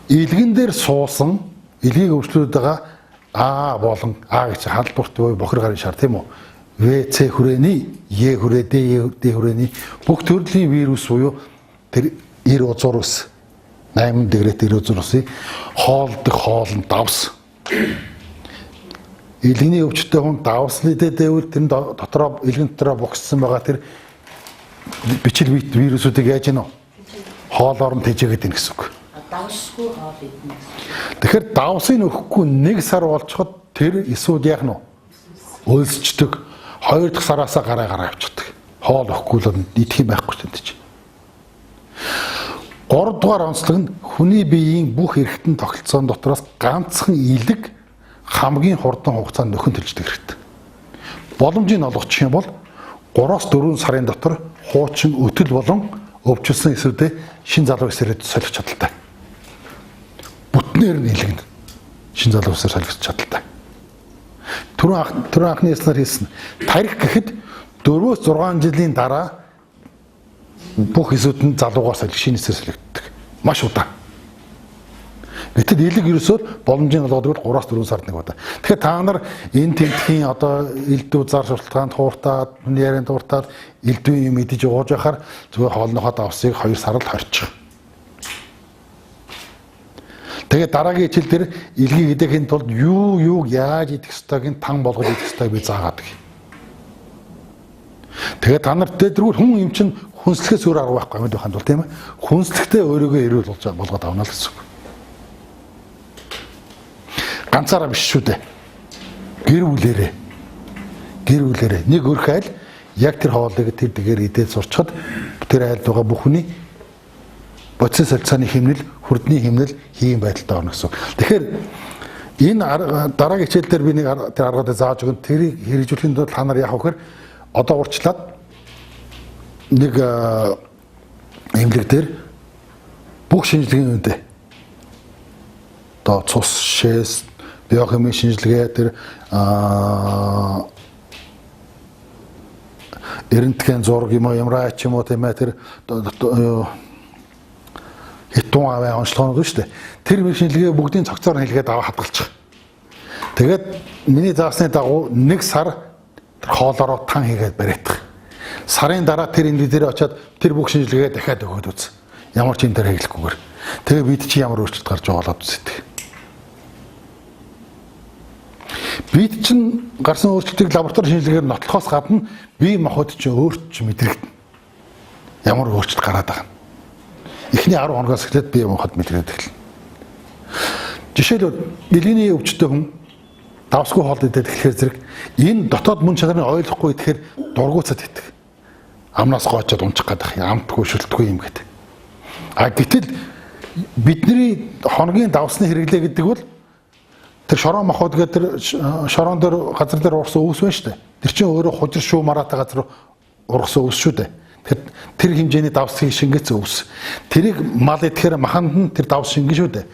илгэн дээр суусан, илгийг өвчлөд байгаа А болон А гэж халдварт буй бохир гарын шар тийм үү? ВЦ хүрээний, Е хүрээ, Д хүрээний бүх төрлийн вирус буюу тэр 90 узуур ус 8 дэгрээт 90 узуур усыг хоолдох хоолн давс. Илгэний өвчтөй хүн давсны дэвэл тэр дотроо илгэн дотроо богссон байгаа тэр бичил вирусуудыг яаж гэнэ вэ? Хоолоор нь тэжээгээд ийн гэсэн үг. Давсгүй хоол идэнэ. Тэгэхээр давсыг өгөхгүй 1 сар болчиход тэр эсүүд яах нь вэ? Өлсчдөг. 2 дахь сараасаа гараа явчихдаг. Хоол өгөхгүй л идэх юм байхгүй ч гэдэг чинь. 3 дугаар онцлог нь хүний биеийн бүх эргэтэн тогтолцоон дотроос ганцхан илэг хамгийн хурдан хугацаанд нөхөн төлждөг хэрэгтэй. Боломжийг олгочих юм бол 3-4 сарын дотор хуучин өтөл болон өвчлсөн эсүүдээ шин залуу эсрээд солих чадaltaй. Бүтнээр нь илгэнэ. Шин залуу эсрээр солих чадaltaй. Түрүүн анхны яснаар хэлсэн. Тарих гэхэд 4-6 жилийн дараа бүх эсүүд нь залуугаар солих, шинэ эсрээр солигддог. Маш удаан. Гэтэл илэг ерөөсөө боломжийн олгодог 3-4 сард нэг удаа. Тэгэхээр та нар энэ тэмдгийн одоо элдв зар шултгаанд хууртаад, хүний ярианд хууртаад элдвийн юм идэж ууж байхаар зүгээр хоолнохоо давсыг 2 сар л хорчих. Тэгээд дараагийн хичээл дээр илгийг идэхийн тулд юуг яаж идэх ёстойг тан болгож идэх ёстойг би заагаад гэх. Тэгээд та нар тэрүүл хүн юм чинь хүнслэхээс өөр арга байхгүй юм байханд бол тийм ээ. Хүнслэхдээ өөрийгөө эрүүл болгоод авна л гэсэн үг. Ганцаараа биш шүү дээ. Гэр бүлээрээ нэг өрх айл яг тэр хоолыг тэр дэгээр идээд сурчхад тэр айлд байгаа бүхний бодис солилцооны хэмнэл, хүрдний хэмнэл хийм байдалтай орно гэсэн. Тэгэхээр энэ дараагийн хичээл дээр би нэг тэр аргуудыг зааж өгөн тэрийг хэрэгжүүлэхийн тулд та нар яах вэ гэхээр одоо урьдчилаад нэг эмнэлэг дээр бүх шинжилгээний үедээ одоо цус шээс биохимийн шинжилгээ тэр эрентген зураг юм уу ямраа ч юм уу тийм ээ тэр хитун аваа онцлогоонууд шүү дээ. Тэр шинжилгээ бүгдийн цогцоор хэлгээд аваа хадгалчих. Тэгээд миний заасны дагуу 1 сар хоолороо тан хийгээд бариадах. Сарын дараа тэр энэ дээр очиад тэр бүх шинжилгээ дахиад өгөөд үз. Ямар ч юм дээр хэрэглэхгүйгээр. Тэгээ бид чи ямар өөрчлөлт гарч байгаалаад үздэг. Бид чинь гарсан өөрчлөлтийг лаборатори шинжилгээгээр нотлохоос гадна бие махбод чинь өөрт ч мэдрэгдэнэ. Ямар өөрчлөлт гараад байгаа. Эхний 10 хоногоос эхлээд бие махбод мэдрээд эхэлнэ. Жишээлбэл илгэний өвчтөй хүн давсгүй хоол идээд эхлэхээр зэрэг энэ дотоод мөн чанарыг ойлгохгүй идэхээр дургуцаад идэх. Амнаас гоочоод унчих гэдэг юм, амтгүй шүлтгүй юм гэдэг. А гэтэл бидний хоногийн давсны хэрэглээ гэдэг бол тэр шорон махбод гэдэг тэр шорон дээр газар дээр урсан өвс байна шүү дээ. Тэр чинь өөрөө хужир шүү мараатай газар ургасан өвс шүү дээ. Тэр хэмжээний давсыг шингээц өвс. Тэрийг мал идэхээр маханд нь тэр давс шингэн шүү дээ.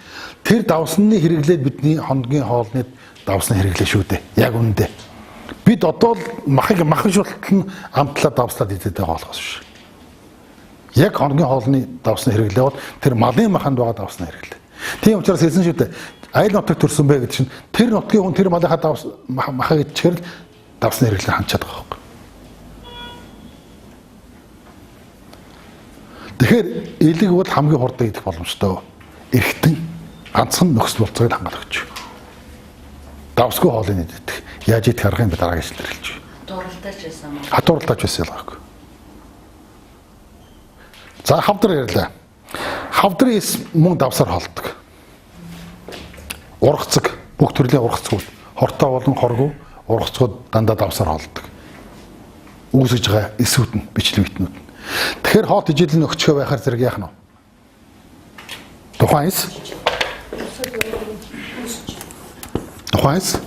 Тэр давсны хэрэглээд бидний хоногийн хоолны давсны хэрэглээ шүү дээ. Яг үнэндээ. Бид одоо л махыг махшуулт нь амтлаад давслаад идээд байгаа болохоос биш. Яг хоногийн хоолны давсны хэрэглээ бол тэр малын маханд байгаа давсны хэрэглээ. Тийм учраас хэлсэн шүү дээ. Айл нутагт төрсөн бэ гэдэг чинь тэр нутгийн хүн тэр малынхаа давс махыг идчихэр л давсны хэрэглээ ханчаад байгаа юм. Тэгэхээр элэг бол хамгийн хурдан идэх боломжтой. Эргэтэн ганцхан нөхцөл болцоог хангалтч. Давсгүй хоолыг идэх. Яаж идэх аргыг би дараагийн хэлээр хэлж байна. Хатууралдаач байсан юм. Хатууралдаач байсан юм аахгүй. За хавдар ярьлаа. Хавдрын эс мөн давсаар холддог. Ургацэг, бүх төрлийн ургацгууд, хортой болон хоргүй ургацгууд дандаа давсаар холддог. Үүсэж байгаа эсүүд нь бичлэг битнүүд нь. Тэгэхээр хоол ижилэн өгчгөө байхаар зэрэг яах нь вэ? Тухайн эс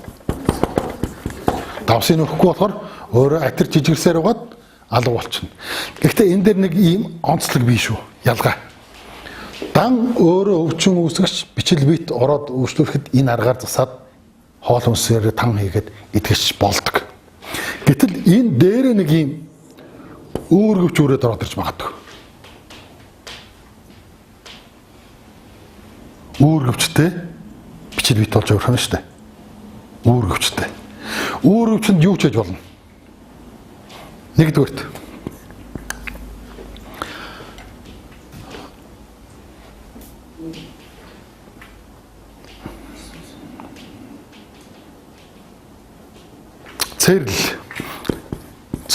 давсын өгөхгүй болохоор өөрөө атар жижигсээр угаад алга болчихно. Гэхдээ энэ дээр нэг ийм онцлог бий шүү. Ялгаа. Дан өөрөө өвчин үүсгэж бичил бит ороод өөрчлөхэд энэ аргаар засаад хоол хүнсээр тан хийгээд идэвч болдог. Гэтэл энэ дээр нэг ийм үүргэвч өрөөд ороод ирж магадгүй. Үүргэвчтэй бичил бит болж өөрхөн шүү дээ. Үүргэвчтэй. Үүргэвчэнд юу ч хийж болно. Нэгдүгээрт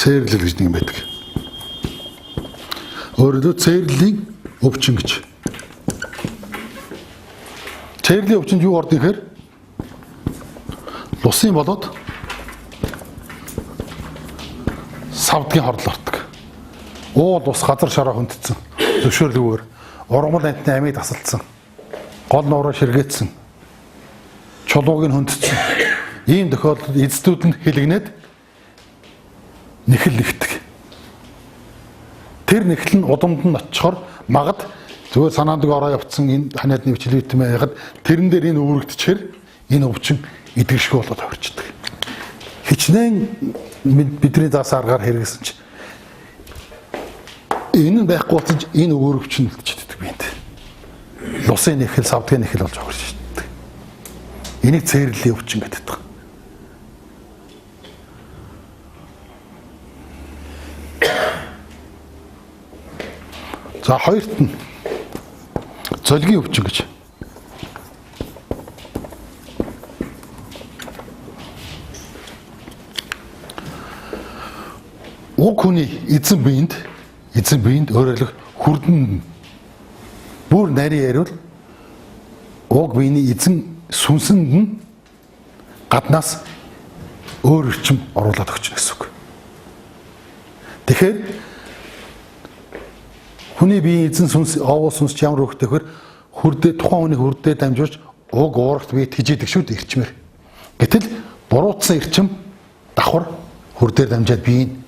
цэрлэл гэж нэг юм байдаг. Өөрөлдөө цэрлийн өвчин гэж. Цэрлийн өвчинд юу ордог гэхээр лусын болоод савдгийн хордол ордог. Уул ус газар шараа хүндэтсэн. Зөвшөөрлөгөөр ургамал амтны амийг тасалдсан. Гол нуураа ширгээдсэн. Чулууг нь хүндэтсэн. Ийм тохиолдолд эцдүүд нь хэлэгнээд нэхэл нэгдэг. Тэр нэхэл нь удамд нь очихоор магад зүгээр санаанд ороо явцсан энэ ханиадны бичлэг битмээ ягаад тэрэн дээр энэ үүрэгдчихэр энэ өвчин эдгэршгүй болоод хувирчдаг. Хичнээн бидний заас аргаар хэрэгсэн чинь энэ нь байхгүй болчих энэ өөрөвч нь үлдчихдэг би энэ. Лусын нэхэл, савдгийн нэхэл болж байгаа шүү дээ. Энийг цэрлэлийн өвчин гэдэг. За хоёрт нь золгийн өвчин гэж. Уг хүний эзэн биед өөрөлдөх хүрдэн бүр нарийн яриул уг биений эзэн сүнсэнд нь гаднаас өөр орчим оруулаад өгч гэсэн үг. Тэгэхээр хүний биеийн эзэн сүнс овоо сүнс ямар хөвгтэйхэр хүрдээ тухайн хүний хүрдээ дамжуулж уг уурагт бие тижээдэг шүү дээ эрчмээр. Гэтэл буруутсан эрчим давхар хүрдээр дамжаад биеийн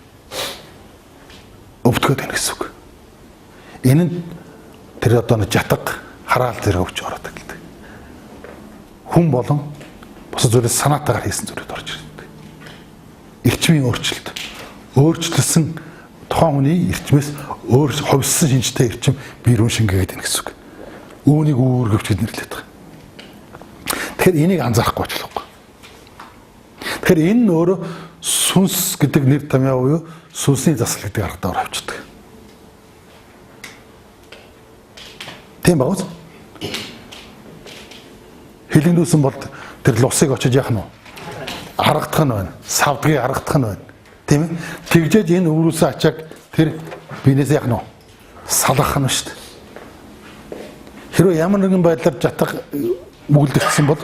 өвдгөөд байна гэсэн үг. Энэ нь тэр одоо нэг жатаг хараал зэрэг өвч ороод гэдэг. Хүн болон бусад зүйлээс санаатаагаар хийсэн зүйлүүд орж ирдэг. Эрчмийн өөрчлөлт. Өөрчлөсөн тухайн хүний эрчмээс өөр ховссон шинжтэй эрчим бие рүү шингээгээд байна гэсэн үг. Үүнийг үүргэвч гэж нэрлэдэг байгаа. Тэгэхээр энийг анзаарахгүй ч болохгүй. Тэгэхээр энэ нь өөрөө сүнс гэдэг нэр томьёо буюу сүнсний засал гэдэг аргатай авчдаг. Тийм ба үз? Хилэнгнүүсэн бол тэр лусыг очиж яах нь вэ? Аргадах нь байна. Савдгийг аргадах нь байна. Тийм ээ? Тэгжээж энэ өврөөсөө ачааг тэр биенээс яах нь вэ? Салгах нь шүү дээ. Хэрвээ ямар нэгэн байдлаар жатах мүгэлдэгдсэн бол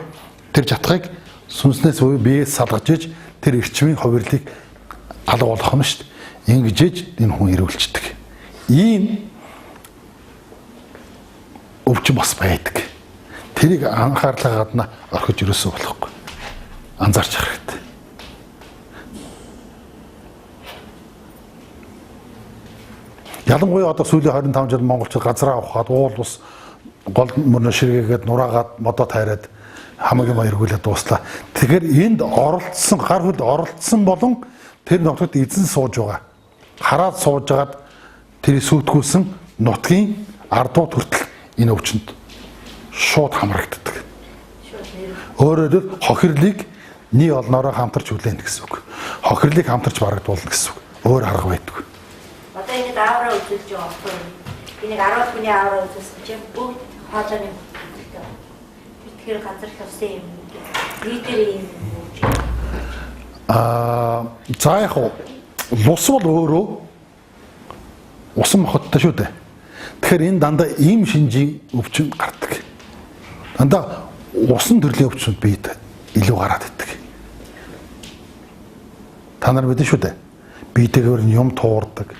тэр жатхыг сүнснээс биеэс салгаж иж тэр эрчмийн хувирлыг алга болгох нь шүү дээ. Ингэж энэ хүн ирүүлждэг. Ийм өвчин бас байдаг. Тэрийг анхаарлаа гадна орхиж өрөөсөө болохгүй. Анзаарч харах хэрэгтэй. Ялангуяа одоо сүүлийн 25 жил монголчууд газраа авахад уул ус гол мөрнө ширгээгээд нураагаад модоо тайраад хамгийн баяргуулаад дууслаа. Тэгэхээр энд оролцсон гар хөлд оролцсон болон тэр нутагт эзэн сууж байгаа. Хараад суужгаад тэр сүйтгэүүлсэн нутгийн ардууд хүртэл энэ өвчнөд шууд хамрагддаг. Өөрөөр хэлбэл хохирлыг нэг олноороо хамтарч хүлээнэ гэсэн үг. Хохирлыг хамтарч барагдуулна гэсэн үг. Өөр арга байдгүй. Одоо ингэ аавраа үзүүлж байгаа байхгүй. Энийг 10 хүний аавраа үзүүлсэн чинь бүгд хоолойны хөдөлгөөнтэй. Тэгэхээр газар хавсан юм. Лидер юм. За яг лус бол өөрөө усан мохоттой шүү дээ. Тэгэхээр энэ дандаа ийм шинжийн өвчин гардаг. Дандаа усан төрлийн өвчнүүд биед илүү гараад идэг. Та нар мэдэн шүү дээ. Биедэгээр нь юм туурдаг,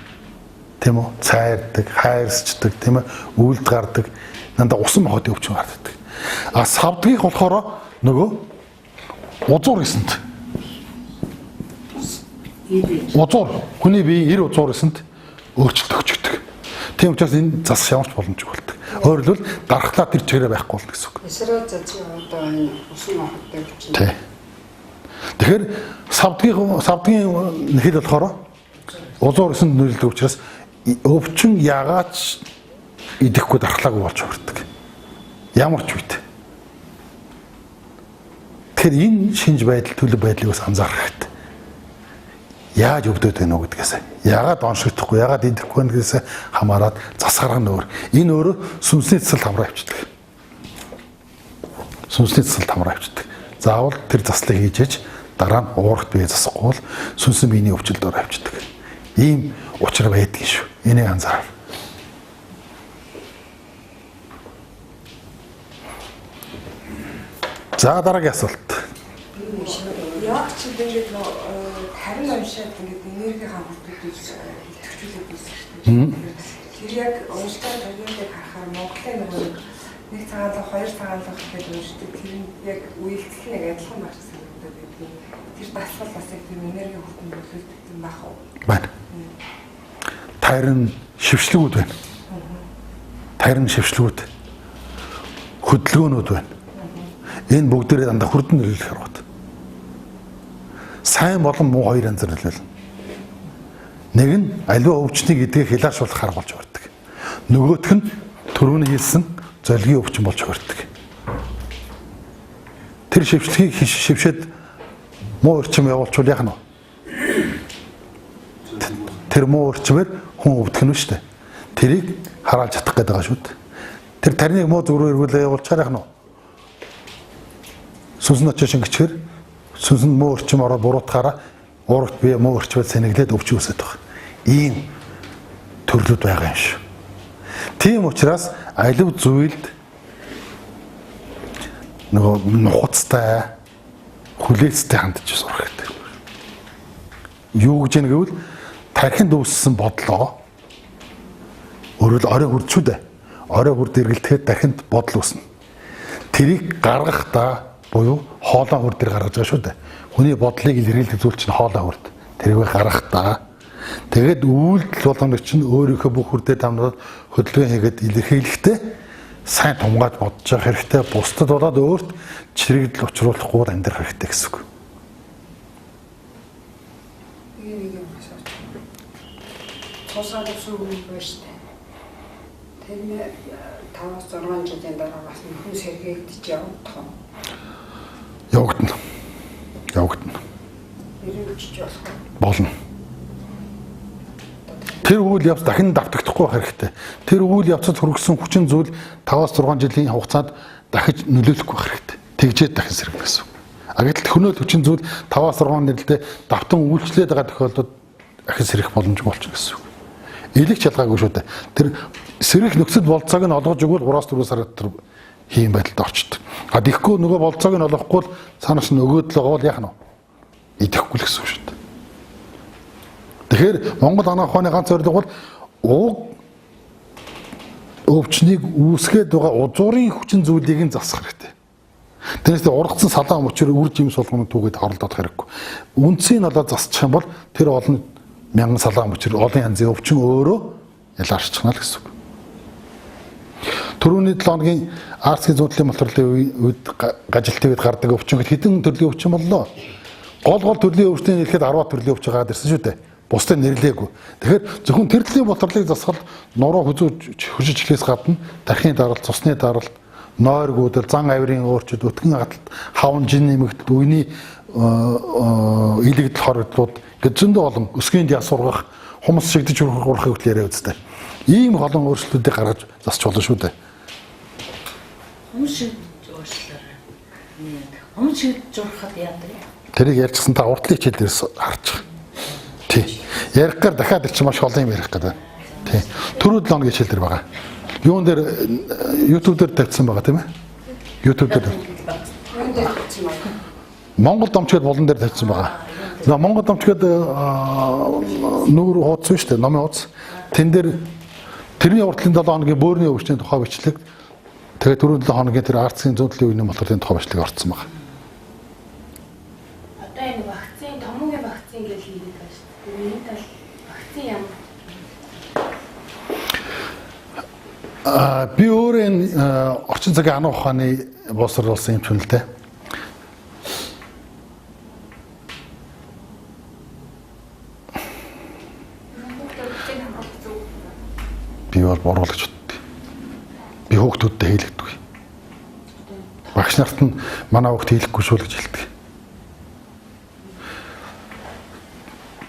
тийм үү? Цайрдаг, хайрсчдаг, тийм ээ? Үйлд гардаг. Дандаа усан махбодын өвчин гардаг. А савдгийнх болохоор нөгөө узуур гэсэнд. Узуур хүний бие 90 узуур гэсэнд өөрчлөлт өгчдөг. Тийм учраас энэ засах ямарч боломжгүй болдог. Өөрөөр хэлбэл дархлаа тэр чигээрээ байхгүй болно гэсэн үг. Эсрэг зазгийн одоо энэ усан махбодын өвчин. Тий. Тэгэхээр савдгийн хэл болохоор узуур гэсэнд нөлөөлдөг учраас өвчин яагаад идэхгүй дархлаагүй болж хүрдэг. Ямар ч үед. Тэгэхээр энэ шинж байдал төлөв байдлыг бас анзаарах хэрэгтэй. Яаж өвдөд байна уу гэдгээс, яагаад оншигдохгүй, яагаад идэхгүй байна гэдгээс хамаарат засгарах нь өөр. Энэ өөрөө сүнсний цэцэлд хамраа авчдаг. Сүнсний цэцэлд хамраа авчдаг. Заавал тэр заслыг хийж дараа нь уурахт бие засахгүй бол сүнсэн биений өвчлөлд ор авчдаг. Ийм учир байдаг шүү. Энийг анзаарах. За дараагийн асуулт. Яг ч ингэж нөө харин уншаад ингэж энерги хангалттай идэвхжүүлээд байсан шүү дээ. Тэр яг унштай төгөөдөө харахаар Монголын нэг цагаалга, хоёр цагаалга гэж уншдаг. Тэр нь яг үйлдэл нэг адилхан байх санагдаад байдаг. Тэр дасгал бас яг тэр энерги хурдан нөлөөлдөг юм байх уу? Байна. Тайрн шившлэгүүд байна. Тайрн шившлэгүүд. Хөдөлгөөнүүд байна. Энэ бүгдээрээ дандаа хурдан нөлөөлөх хэрэгод. Сайн болон муу хоёр янзаар нөлөөлнө. Нэг нь аливаа өвчнийг эдгээр хилаашуулах арга болж өрдөг. Нөгөөх нь түрүүний хэлсэн золгийн өвчин болж өрдөг. Тэр шившлэгийг шившээд муу орчим явуулчвал яах нь вэ? Тэр муу орчмээр хүн өвдөх нь шүү дээ. Тэрийг хараалж чадах гэдэг байгаа шүү дээ. Тэр тарныг муу зүрээр эргүүлээ явуулчаар яах нь вэ? Сүнсэн очиж ингэчээр сүнсэнд муу орчим ороод буруутахаараа уурагт бие муу орчмод сэнэглээд өвчин үүсэж байгаа. Ийм төрлүүд байгаа юм шүү. Тийм учраас алив зүйлд нөгөө нухацтай хүлээцтэй хандж сурах хэрэгтэй. Юу гэж нэг гэвэл тархинд үүссэн бодлоо өөрөөр орой хурцгүй дээ. Орой хурд эргэлтэхэд тархинд бодол үүснэ. Тэрийг гаргахдаа буюу хоолой хурд дээр гаргаж байгаа шүү дээ. Хүний бодлыг илэрхийлэх зүйл чинь хоолой хурд. Тэрийг гаргахдаа тэгээд үйлдэл болгоно чинь өөрийнхөө бүх хүрдээ дамжуулаад хөдөлгөөн хийгээд илэрхийлэхдээ сайн тумгааж бодож явах хэрэгтэй. Бусдад болоод өөрт чирэгдэл учруулахгүй амьдрах хэрэгтэй гэсэн үг. Нэг юм асууж. Тусаад өсвөр үйл байж таа. Тэр 5-6 жилийн дараа бас хүн сэргээгдэж явагдах юм. Явагдана. Явагдана. Ирүүлж болно. Тэр үйл явц дахин давтагдахгүй байх хэрэгтэй. Тэр үйл явцад хүргэсэн хүчин зүйл 5-6 жилийн хугацаанд дахиж нөлөөлөхгүй байх хэрэгтэй. Тэгжээд дахин сэргэнэ гэсэн. А гэтэл хөнөөл хүчин зүйл 5-6 нэрэлдээ давтан үйлчлээд байгаа тохиолдолд дахин сэрэх боломжгүй болчихно гэсэн. Илэг чалгаагүй шүү дээ. Тэр сэрэх нөхцөл болцоог нь олгож өгвөл 3-4 сар дотор хийм байдалд орчдөг. А тэгэхгүй нөгөө болцоог нь олохгүй л санаас нь өгөөдөл байгаа бол яах нь вэ? Идэхгүй л гэсэн үг шүү дээ. Тэгэхээр Монгол анаах ухааны ганц зорилго бол уг өвчнийг үүсгээд байгаа узуурын хүчин зүйлийг нь засах хэрэгтэй. Тэрнээс ургацсан салаан мөчөр үр жимс болгоно түүгээд оролдох хэрэггүй. Үндсийг нь олоод засчих юм бол тэр олон мянган салаан мөчөр олон янзын өвчин өөрөө ялаарчихна л гэсэн үг. Төрөний 7 хоногийн арцгийн зүүнтлийн боловсролын үед гажилтын үед гардаг өвчин хэдэн төрлийн өвчин боллоо. Гол төрлийн өвчтөний нэрэхэд 10 төрлийн өвчин гараад ирсэн шүү дээ. Бусдад нэрлээгүй. Тэгэхээр зөвхөн тэр төрлийн боловсролыг засахад нуруу хөшөж эхлээс гадна тархины даралт, цусны даралт, нойр гүйдэл, зан авирын өөрчлөлт, өтгөн хаталт, хавн жин нэмэгдэл, үений илэгдэл хоригдлууд гэж зөндөө олон өсгийнд яс сургах, хумс шигдэж урахыг хөтл яриа үзтээ. Ийм олон өөрчлөлтүүдийг гаргаж засч болно шүү дээ. Өмшиг зуршлаа. Өмшиг зурхад яадаг. Тэрийг ярьчихсан та уртлын хичээл дээрс харчих. Тий. Ярихгаар дахиад ирчих маш олон юм ярих гэдэг. Тий. Түрүү 7 хоногийн хичээл дээр байгаа. Юун дээр YouTube дээр тавьсан байгаа тийм ээ? YouTube дээр. Юунд дээр хэлсэн баг. Монгол домчгод болон дээр тавьсан байгаа. За Монгол домчгод нүүр хуудас шүү дээ, номын хуудас. Тэн дээр тэрний уртлын 7 хоногийн бөөрийн өвчтөний тухай бичлэг. Тэгээд түрүү 7 хоногийн тэр арцгийн зүүнтлийн үеийн болохоор энэ тухай бичлэг орцсон байгаа. Одоо энэ вакцин, томоогийн вакцин гэж хийгээд байна шүү дээ. Энэ тал вакцин ямар? Би өөрөө энэ орчин цагийн анх ухааны боловсруулсан юм ч юм л дээ. Би бол буруу л гэж боддог. Би хүүхдүүдтэй хийлэгдэг. Багш нарт нь манай хүүхд хийлэхгүй шүү л гэж хэлдэг.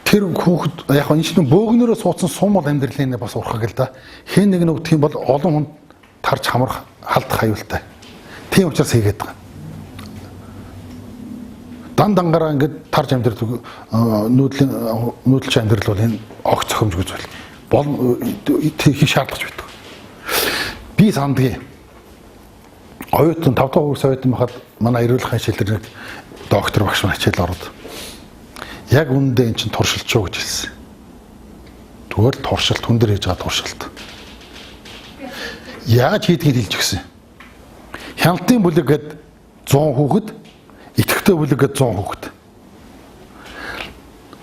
Тэр хүүхд яг энэ чинь бөөгнөрөө суудсан сум бол амьдралын бас урхаг л да. Хэн нэг нь тийм бол олон хүнд тарж хамрах халдах аюултай. Тийм учраас хийгээд байгаа. Дан дангаараа ингээд тарж амьдрал нүүдэлч амьдрал бол энэ огт цохимж гэж бол хийх шаардлагач байдаг. Би сандгийн оюутан 5 дахь курс оюутан байхад манай эрүүлэх хичээлээр нэг доктор багш маань хичээл ороод яг үүндээ эн чинь туршилт шүү гэж хэлсэн. Тэгвэл туршилт хүн дээр хийж байгаа туршилт. Яаж хийдгийг хэлж өгсөн. Хяналтын бүлэг гээд 100 хүүхэд, идэвхтэй бүлэг гээд 100 хүүхэд.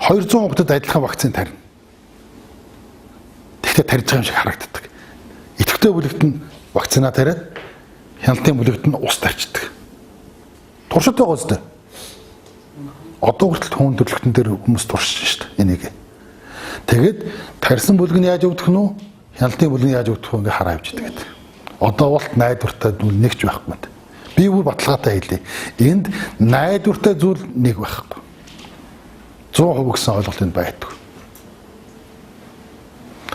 200 хүүхдэд адилхан вакцин тарина. Тэгтээ тарьж байгаа юм шиг харагддаг. Идэвхтэй бүлэгт нь вакцина тариад, хяналтын бүлэгт нь ус тарьчдаг. Туршилт байгаа үстэй. Одоо хүртэл хүн төрөлхтөн дээр хүмүүс туршиж шүү дээ энийг. Тэгээд тарьсан бүлэг нь яаж өвдөх нь үү? Хяналтын бүлэг нь яаж өвдөх вэ ингээ хараа явж идэг. Одоо болт найдвартай зүйл нэгч байхгүй мэт. Би бүр баталгаатай хэлье. Энд найдвартай зүйл нэг байхгүй. 100% гэсэн ойлголт энд байдаг.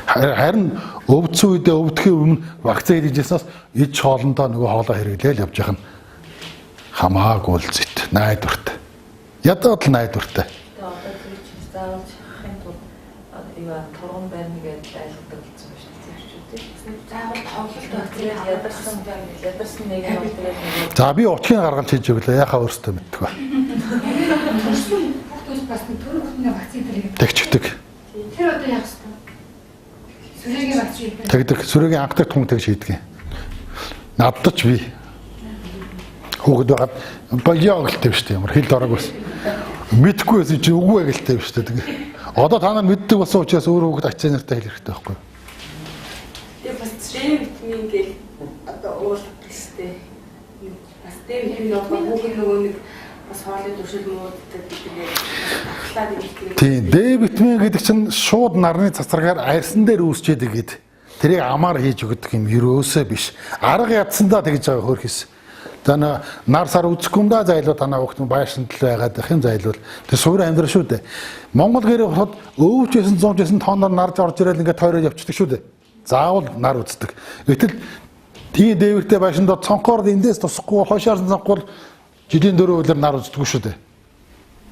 Харин өвдсөн үедээ өвдөхийн өмнө вакцин хийжсэнээс ид хоолндоо нөгөө хоолоо хэрэглээл явж байгаа нь хамаагүй л зэт найдвартай. Ядаад л найдвартай. Одоо тэр чинь заавал хахын тулд юу турган байна гэж айлгадаг болсон ба шүү дээ. Заавал тоглолт вакцин ядарсан нэг нь бол тэгээд За би утгыг гаргаж хийж өглөө. Яхаа өөртөө мэддэг ба. Хүүхдүүд бас төр бүхний вакцин тэрэг. Тэгчдэг. Тэр одоо яах вэ? Сүрэгийн вакцин. Тэгдэг. Сүрэгийн анхдаг түн тэгж хийдэг. Надад ч би хүүхэд байгаад баяа гэлтэй шүү дээ. Ямар хэл дорог байсан. Мэдхгүй байсан чи үгүй гэлтэй шүү дээ. Тэгээ. Одоо та нар мэддэг болсон учраас өөр хүүхэд ачаа нартай хэл хэрэгтэй байхгүй юу? Тэгээ бас витамин гэл одоо уулах гэжтэй. Бас тэр юм нөгөө нөгөө нэг бас хоолны туршил мууддаг гэдэг ахлаад ирдэг. Тийм, Д витамин гэдэг чинь шууд нарны цацрагаар арьсан дээр үүсчээд игээд тэрийг амаар хийж өгдөг юм ерөөсөө биш. Арга ядсандаа тэгж байгаа хөрхис. За нар сар үзэхгүй юм да зайлуу танаа хүүхд байшин тал байгаад их юм зайлуул. Тэр суурь амьдрал шүү дээ. Монгол гэрээ хот өвчсэн зомжсэн тооноор нарж орж ирэл ингээд тойроод явчихдаг шүү дээ. Заавал нар үздэг. Гэтэл тийм дээвэртэй байшинд цонхоор эндээс тусахгүй хойшоорсон цонхоор жилийн 4 өдөр нар үздэг шүү дээ.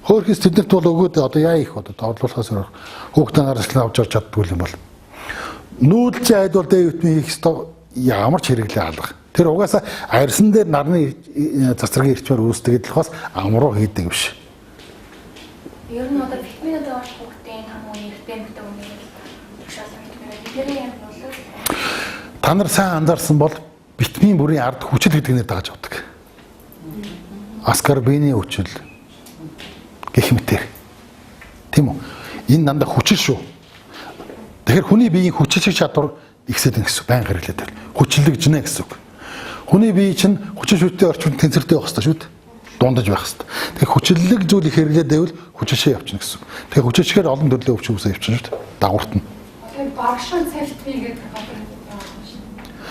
Хөөхөс тэднэрт бол өгөөд одоо яа их одоо орлуулахаас өөр хүүхдээ нарчлан авч орж чаддгүй юм бол. Нүүдэлч айд бол Д витамин хийх ёстой ямар ч хэрэглээ алга. Тэр угаасаа арьсан дээр нарны цацрагийн эрчмээр үүсдэг гэдэл бас амруу хийдэг биш. Ер нь одоо витаминууд авах хүүхдийн хамгийн эртний бүтээн үнээр шалгах витамин тэр юм бол Та нар сайн анзаарсан бол витамин бүрийн ард хүчил гэдэг нэр дааж авдаг. Аскорбины хүчил гэх мэтэр. Тийм үү? Энэ дандаа хүчил шүү. Тэгэхээр хүний биеийн хүчил чадвар ихсэдэг гэсэн байн хэрэглээд байна. Хүчлэгжнэ гэсэн үг. Хүний бие чинь хүчил шүттэй орчинд тэнцвэртэй байх хэрэгтэй шүү дээ. Дундаж байх хэрэгтэй. Тэгэхээр хүчлэг зүйл их хэрэглээд байвал хүчилшээ явчихна гэсэн. Тэгэхээр хүчилшгээр олон төрлийн өвчин үсээ явчихна шүү дээ. Дагуурт нь. Тэгэхээр багшин цэлтвий гэдэг гадар байгаа шүү.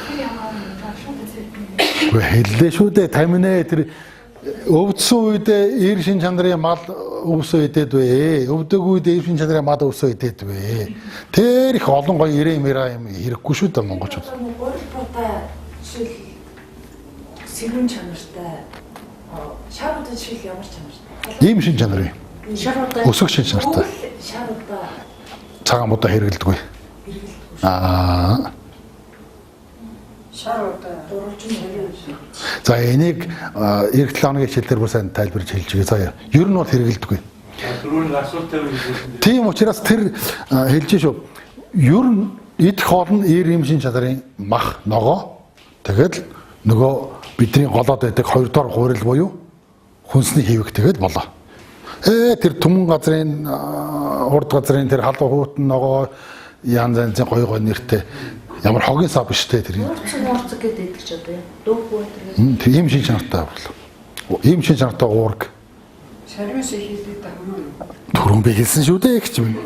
Тэр ямар багшин цэлтвий. Гэхдээ хэллээ шүү дээ. Таминэ тэр өвдсөн үедээ эр шин чанарын мал өвсөө идэд вэ. Өвдөг үедээ эр шин чанарын мал өвсөө идэд вэ. Тэр их олон гоё ирээ мэраа юм хэрэггүй шүү дээ монголчууд. гурилбуудаа жишээл сэрүүн чанартай шаруудын жишээл ямар чанартай? Ийм шин чанар юм. Шаруудаа Өсөх шин чанартай. шаруудаа Цагаан муудаа хэрэгэлдэггүй. эргэлдэггүй. Аа. Шар одоо дуралжин соёо. За энийг эх 7 хоногийн хичээл дээр бүр сайн тайлбарж хэлж өгье заяа. Ер нь бол хэрэгэлдэггүй. Түрүүний асуултаа хэлсэн. Тийм учраас тэр хэлж шүү. Ер нь идэх хоол нь ийм шин чадрын мах ногоо. Тэгэл нөгөө бидний голоод байдаг 2 дор гурил буюу хүнсний хэвэг тэгэл болоо. Тэр түмэн газрын урд газрын тэр халдва хуутан ногоо янз янзын гоё гоё нэртэй ямар хогийн сав биш те тэр. Уурцэг гэдэг ч одоо юм. Дөөхгүй гэдэг. Тэр ийм шин чанартай бол. Ийм шин чанартай уург. Шармаас хийдэг дагмаа. Түрүүн би хэлсэн шүү дээ гэж юм.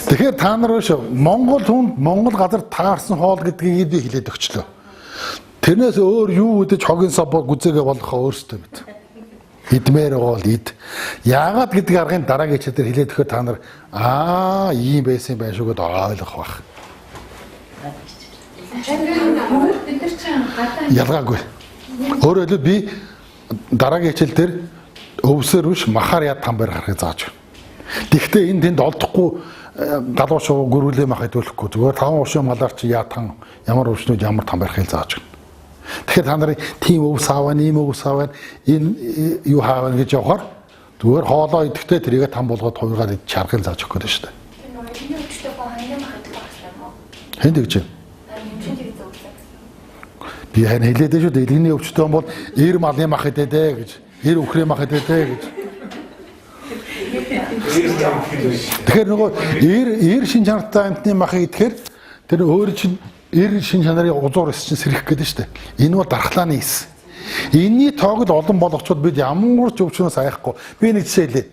Тэгэхээр та нар шүү Монгол хүнд Монгол газар таарсан хоол гэдгийг би хэлээд өгчлөө. Тэрнээс өөр юу үдэж хогийн сав гүзээгээ болгохоо өөрсдөө мэд. Идмээр бол ид. Яагаад гэдэг аргын дараагийн хичээл дээр хэлээд өгөхөөр та нар ийм байсан байх шүү гэдээ ойлгох байх. Ялгаагүй. Өөрөөр хэлбэл би дараагийн хичээл дээр өвсөр биш махаар яд там барь гарахыг зааж байна. Гэхдээ энэ тэнд олдохгүй галуу шуу гөрүүлээ мах хэдүүлэхгүй зүгээр 5 ушин малаар чи яатан ямар өвчнүүд ямар там барихыг зааж байна. Тэгэхээр та нарын тийм өвс аавна, ийм өвс аавна, энэ юу хаавна гэж явахаар зүгээр хоолоо идэхдээ тэрийгэ там болгоод хувиргаад чаргал зааж өгөх гэдэг шүү дээ. Тэр нөгөө энэ өвчтэй гоо хандаа махад багсан юм уу? Хэнд гэж юм? Би харин хэлээд шүү дээ. Илгэний өвчтөн бол эр малын мах хэдээдэ гэж, эр өхрийн мах хэдээдэ гэж. Тэгэхээр нөгөө эр шин чанартай амтны махыг идэхээр тэр өөр чинь эр шин чанарын узуур эс чинь сэрэх гэдэг шүү дээ. Энэ бол дархлааны эс. Энийний тоог л олон болгочод бид ямар ч өвчнөөс аяхгүй. Би нэг жишээ хэлье.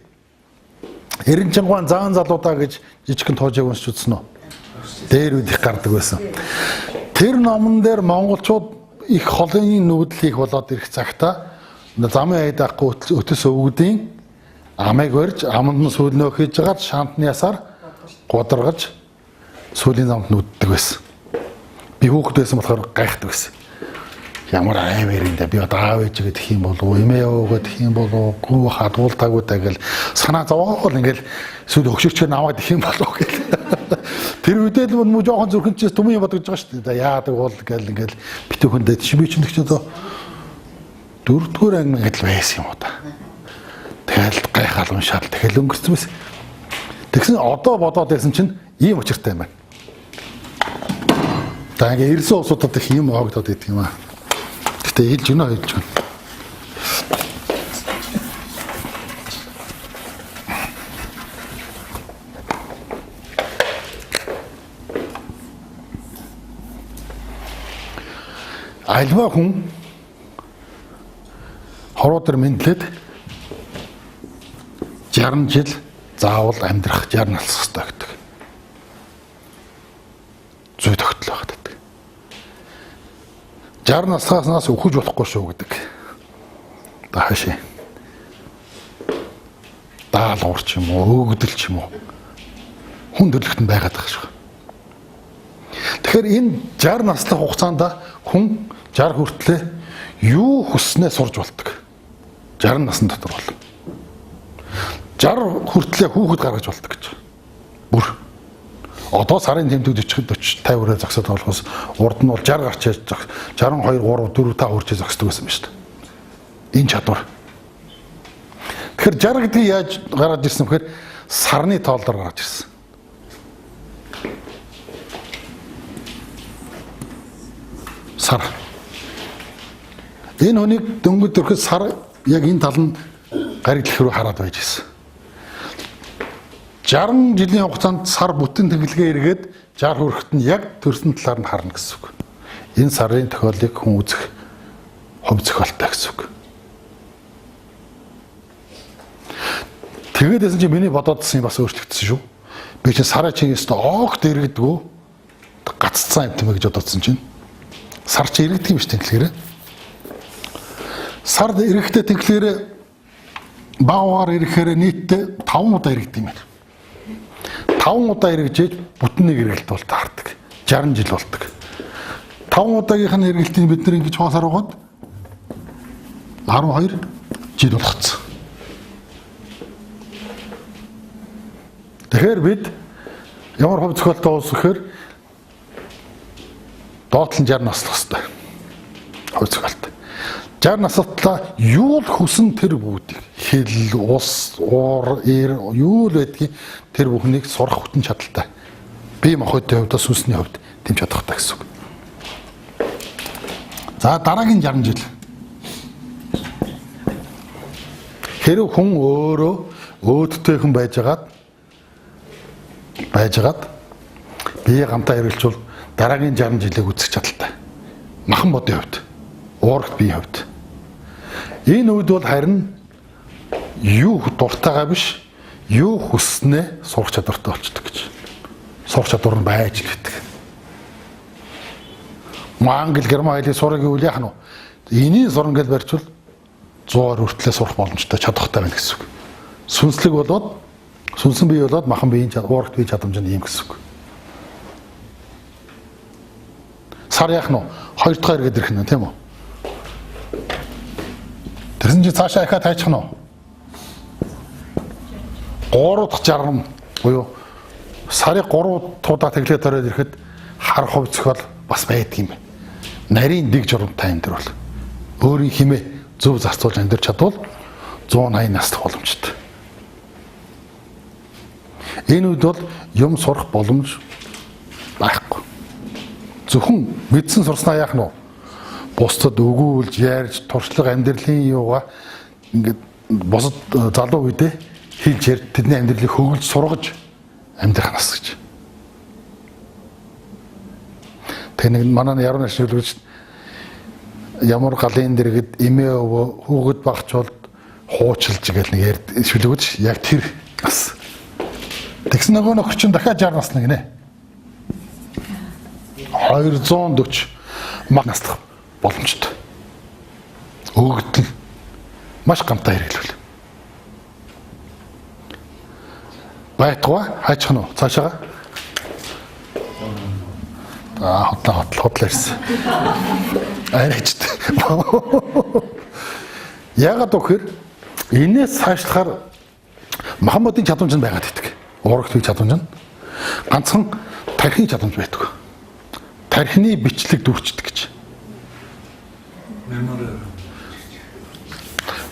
Эренчингуан заан залуудаа гэж жижигхэн тоожиг уншиж үзсэн үү? Дээр үдих гардаг байсан. Тэр номон дээр монголчууд их холын нүүдлийг болоод ирэх цагта замын аяд ахгүй өтөс өвгдийн амыг барьж аманд нь сүүлнөө хийж агаад шантны ясаар гударгаж сүүлийн замд нүддэг байсан. Би хүүхэд байсан болохоор гайхдаг байсан. Ямар аймаар энэ би одоо аав ээж гэдэг юм болов уу, эмээ өвгөө гэх юм болов уу, гүү хадуултаагүй гэл санаа зовоол ингээл сүүл өгшөрчээр наваад их юм болов гэл. Тэр үедээ л мөн жоохон зүрхэнчээс түмэн бодож байгаа шүү дээ. Яадаг бол гэл ингээл битүүхэндээ чи би ч нэг ч одоо 4-р анги гэдэл байсан юм уу та. Тэгэл гайхал уншаал тэгэл өнгөрсөн мэс. Тэгсэн одоо бодоод байсан чинь ийм учиртай юм байна. За ингээ ирсэн усуудад их юм хоогдоод идэх юм аа. Гэтэ хэлж гинэ хэлж гинэ. Альва хүн хоруудэр мэдлээд 60 жил заавал амьдрах 60 алсах хэрэгтэй гэдэг. Зүй тогтлоо гэдэг. 60 насгаас өхөж болохгүй шүү гэдэг. Даашаа. Даалгавар ч юм уу, өгдөл ч юм уу. Хүн төрлөختөнд байгаад байгаа шүү. Тэгэхээр энэ 60 наслах хугацаанд хүн 60 хүртлээр юу хүснээ сурж болдог. 60 насны дотор бол. 60 хүртлээр хүүхэд гаргаж болдог гэж. Бүр. Одоо сарын тэмдэг 40 50-аар зогсоод болохоос урд нь бол 60 гарч яаж 62 3 4 5 хүрчээ зогсдог байсан юм шүү дээ. Энэ чадвар. Тэгэхээр 60 гэдгийг яаж гаргаж ирсэн бэхээр сарны тоолдор гаргаж ирсэн. Сар. Энэ хүнийг дөнгөж төрөхөд сар яг энэ тал нь гариглах руу хараад байж гисэн. 60 жилийн хугацаанд сар бүтэн тэглэгээ эргээд 60 хүрэхэд нь яг төрсөн талаар нь харна гэсэн үг. Энэ сарын тохиолыг хүн үзэх хувь зохиолтой гэсэн үг. Тэгэдсэн чинь миний бодоодсэн бас өөрчлөгдсөн шүү. Би чинь сараа чинь өстө огт эргэдэггүй гаццсан юм тийм гэж бодоодсон чинь. Сар чи эргэдэг юм шүү тэнхлээрээ. Сард эрэхтэй тэнхлээрээ бааваар эрэхээр нийтдээ 5 удаа эргэдэг юм байна. 5 удаа эргэжээж бүтнийг эргэлт бол таардаг. 60 жил болдог. 5 удаагийнх нь эргэлтийг бид нар ингэж хоосоор угаад 12 жил болгоцсон. Тэгэхээр бид ямар хувь зохиолтой улс гэхээр доотлон 60 наслах хэрэгтэй. Хувь зохиолтой. 60 настай юу л хүсэн тэр бүгдийг хэл, ус, уур, эр юу л байдгийг тэр бүхнийг сурах хүчин чадалтай. Бие махбодын хувьд, сүнсний хувьд тэмч чадахтай гэсэн үг. За дараагийн 60 жил. Хэрэг хүн өөрөө өөдтэй хүн байжгаад бие гамтаа хэрэгжүүл дараагийн 60 жилийг үсэх чадaltaй. Махан бодын хувьд, уурагт биеийн хувьд. Энэ үед бол харин юу дуртайгаа биш, юу хүснээ сурах чадвартай болчихдог гэж. Сурах чадвар нь байж л гэдэг. Англи, герман хэлийг сурах гэвэл яах нь вэ? Энийг сурна гэж барьчвал 100-аар хүртлээр сурах боломжтой, чадахтай байна гэсэн үг. Сүнслэг болоод, сүнсэн бие болоод махан биеийн уурагт биеийн чадамж нь ийм гэсэн үг. Сар яах нь вэ? 2 дахь эргээд ирэх нь тийм үү? Тэрсэн чи цаашаа ахаа тайчих нь вэ? 3 дахь 60 буюу сарын 3 туудаа тэглээд ороод ирэхэд хар хувь зохиол бас байдаг юм байна. Нарийн дэг журамтай энэ төр бол өөрийн химээ зөв зарцуулж амьдарч чадвал 180 наслах боломжтой. Энэ үед бол юм сурах боломж байхгүй. Зөвхөн мэдсэн сурснаа яах нь вэ? Бусдад өгүүлж, ярьж, туршлага амьдралын юугаа ингээд бусад залуу үедээ хэлж ярьж тэдний амьдралыг хөгжиж сургаж амьдрах нас гэж. Тэг нэг манай яруу найрагч үлгэж ямар галын дэргэд эмээ өвөө хүүхэд багчвал хуучилж гэл нэг ярд шүлгэж яг тэр нас. Тэгсэн нөгөө нөхөр чинь дахиад 60 насна гинэ. 240 мах наслах боломжтой. Өгдөл маш гамтай хэрэглүүл. Байтугай хайчих нь цаашаа. Хотлоо ирсэн. Арайчт. Яагаад гэхээр энэс цаашлахаар Мохаммедийн чадамж нь байгаад идэг. Уурагт бие чадамж нь ганцхан тархины чадамж байдаг. Тархины бичлэг дүүрчдэг гэж.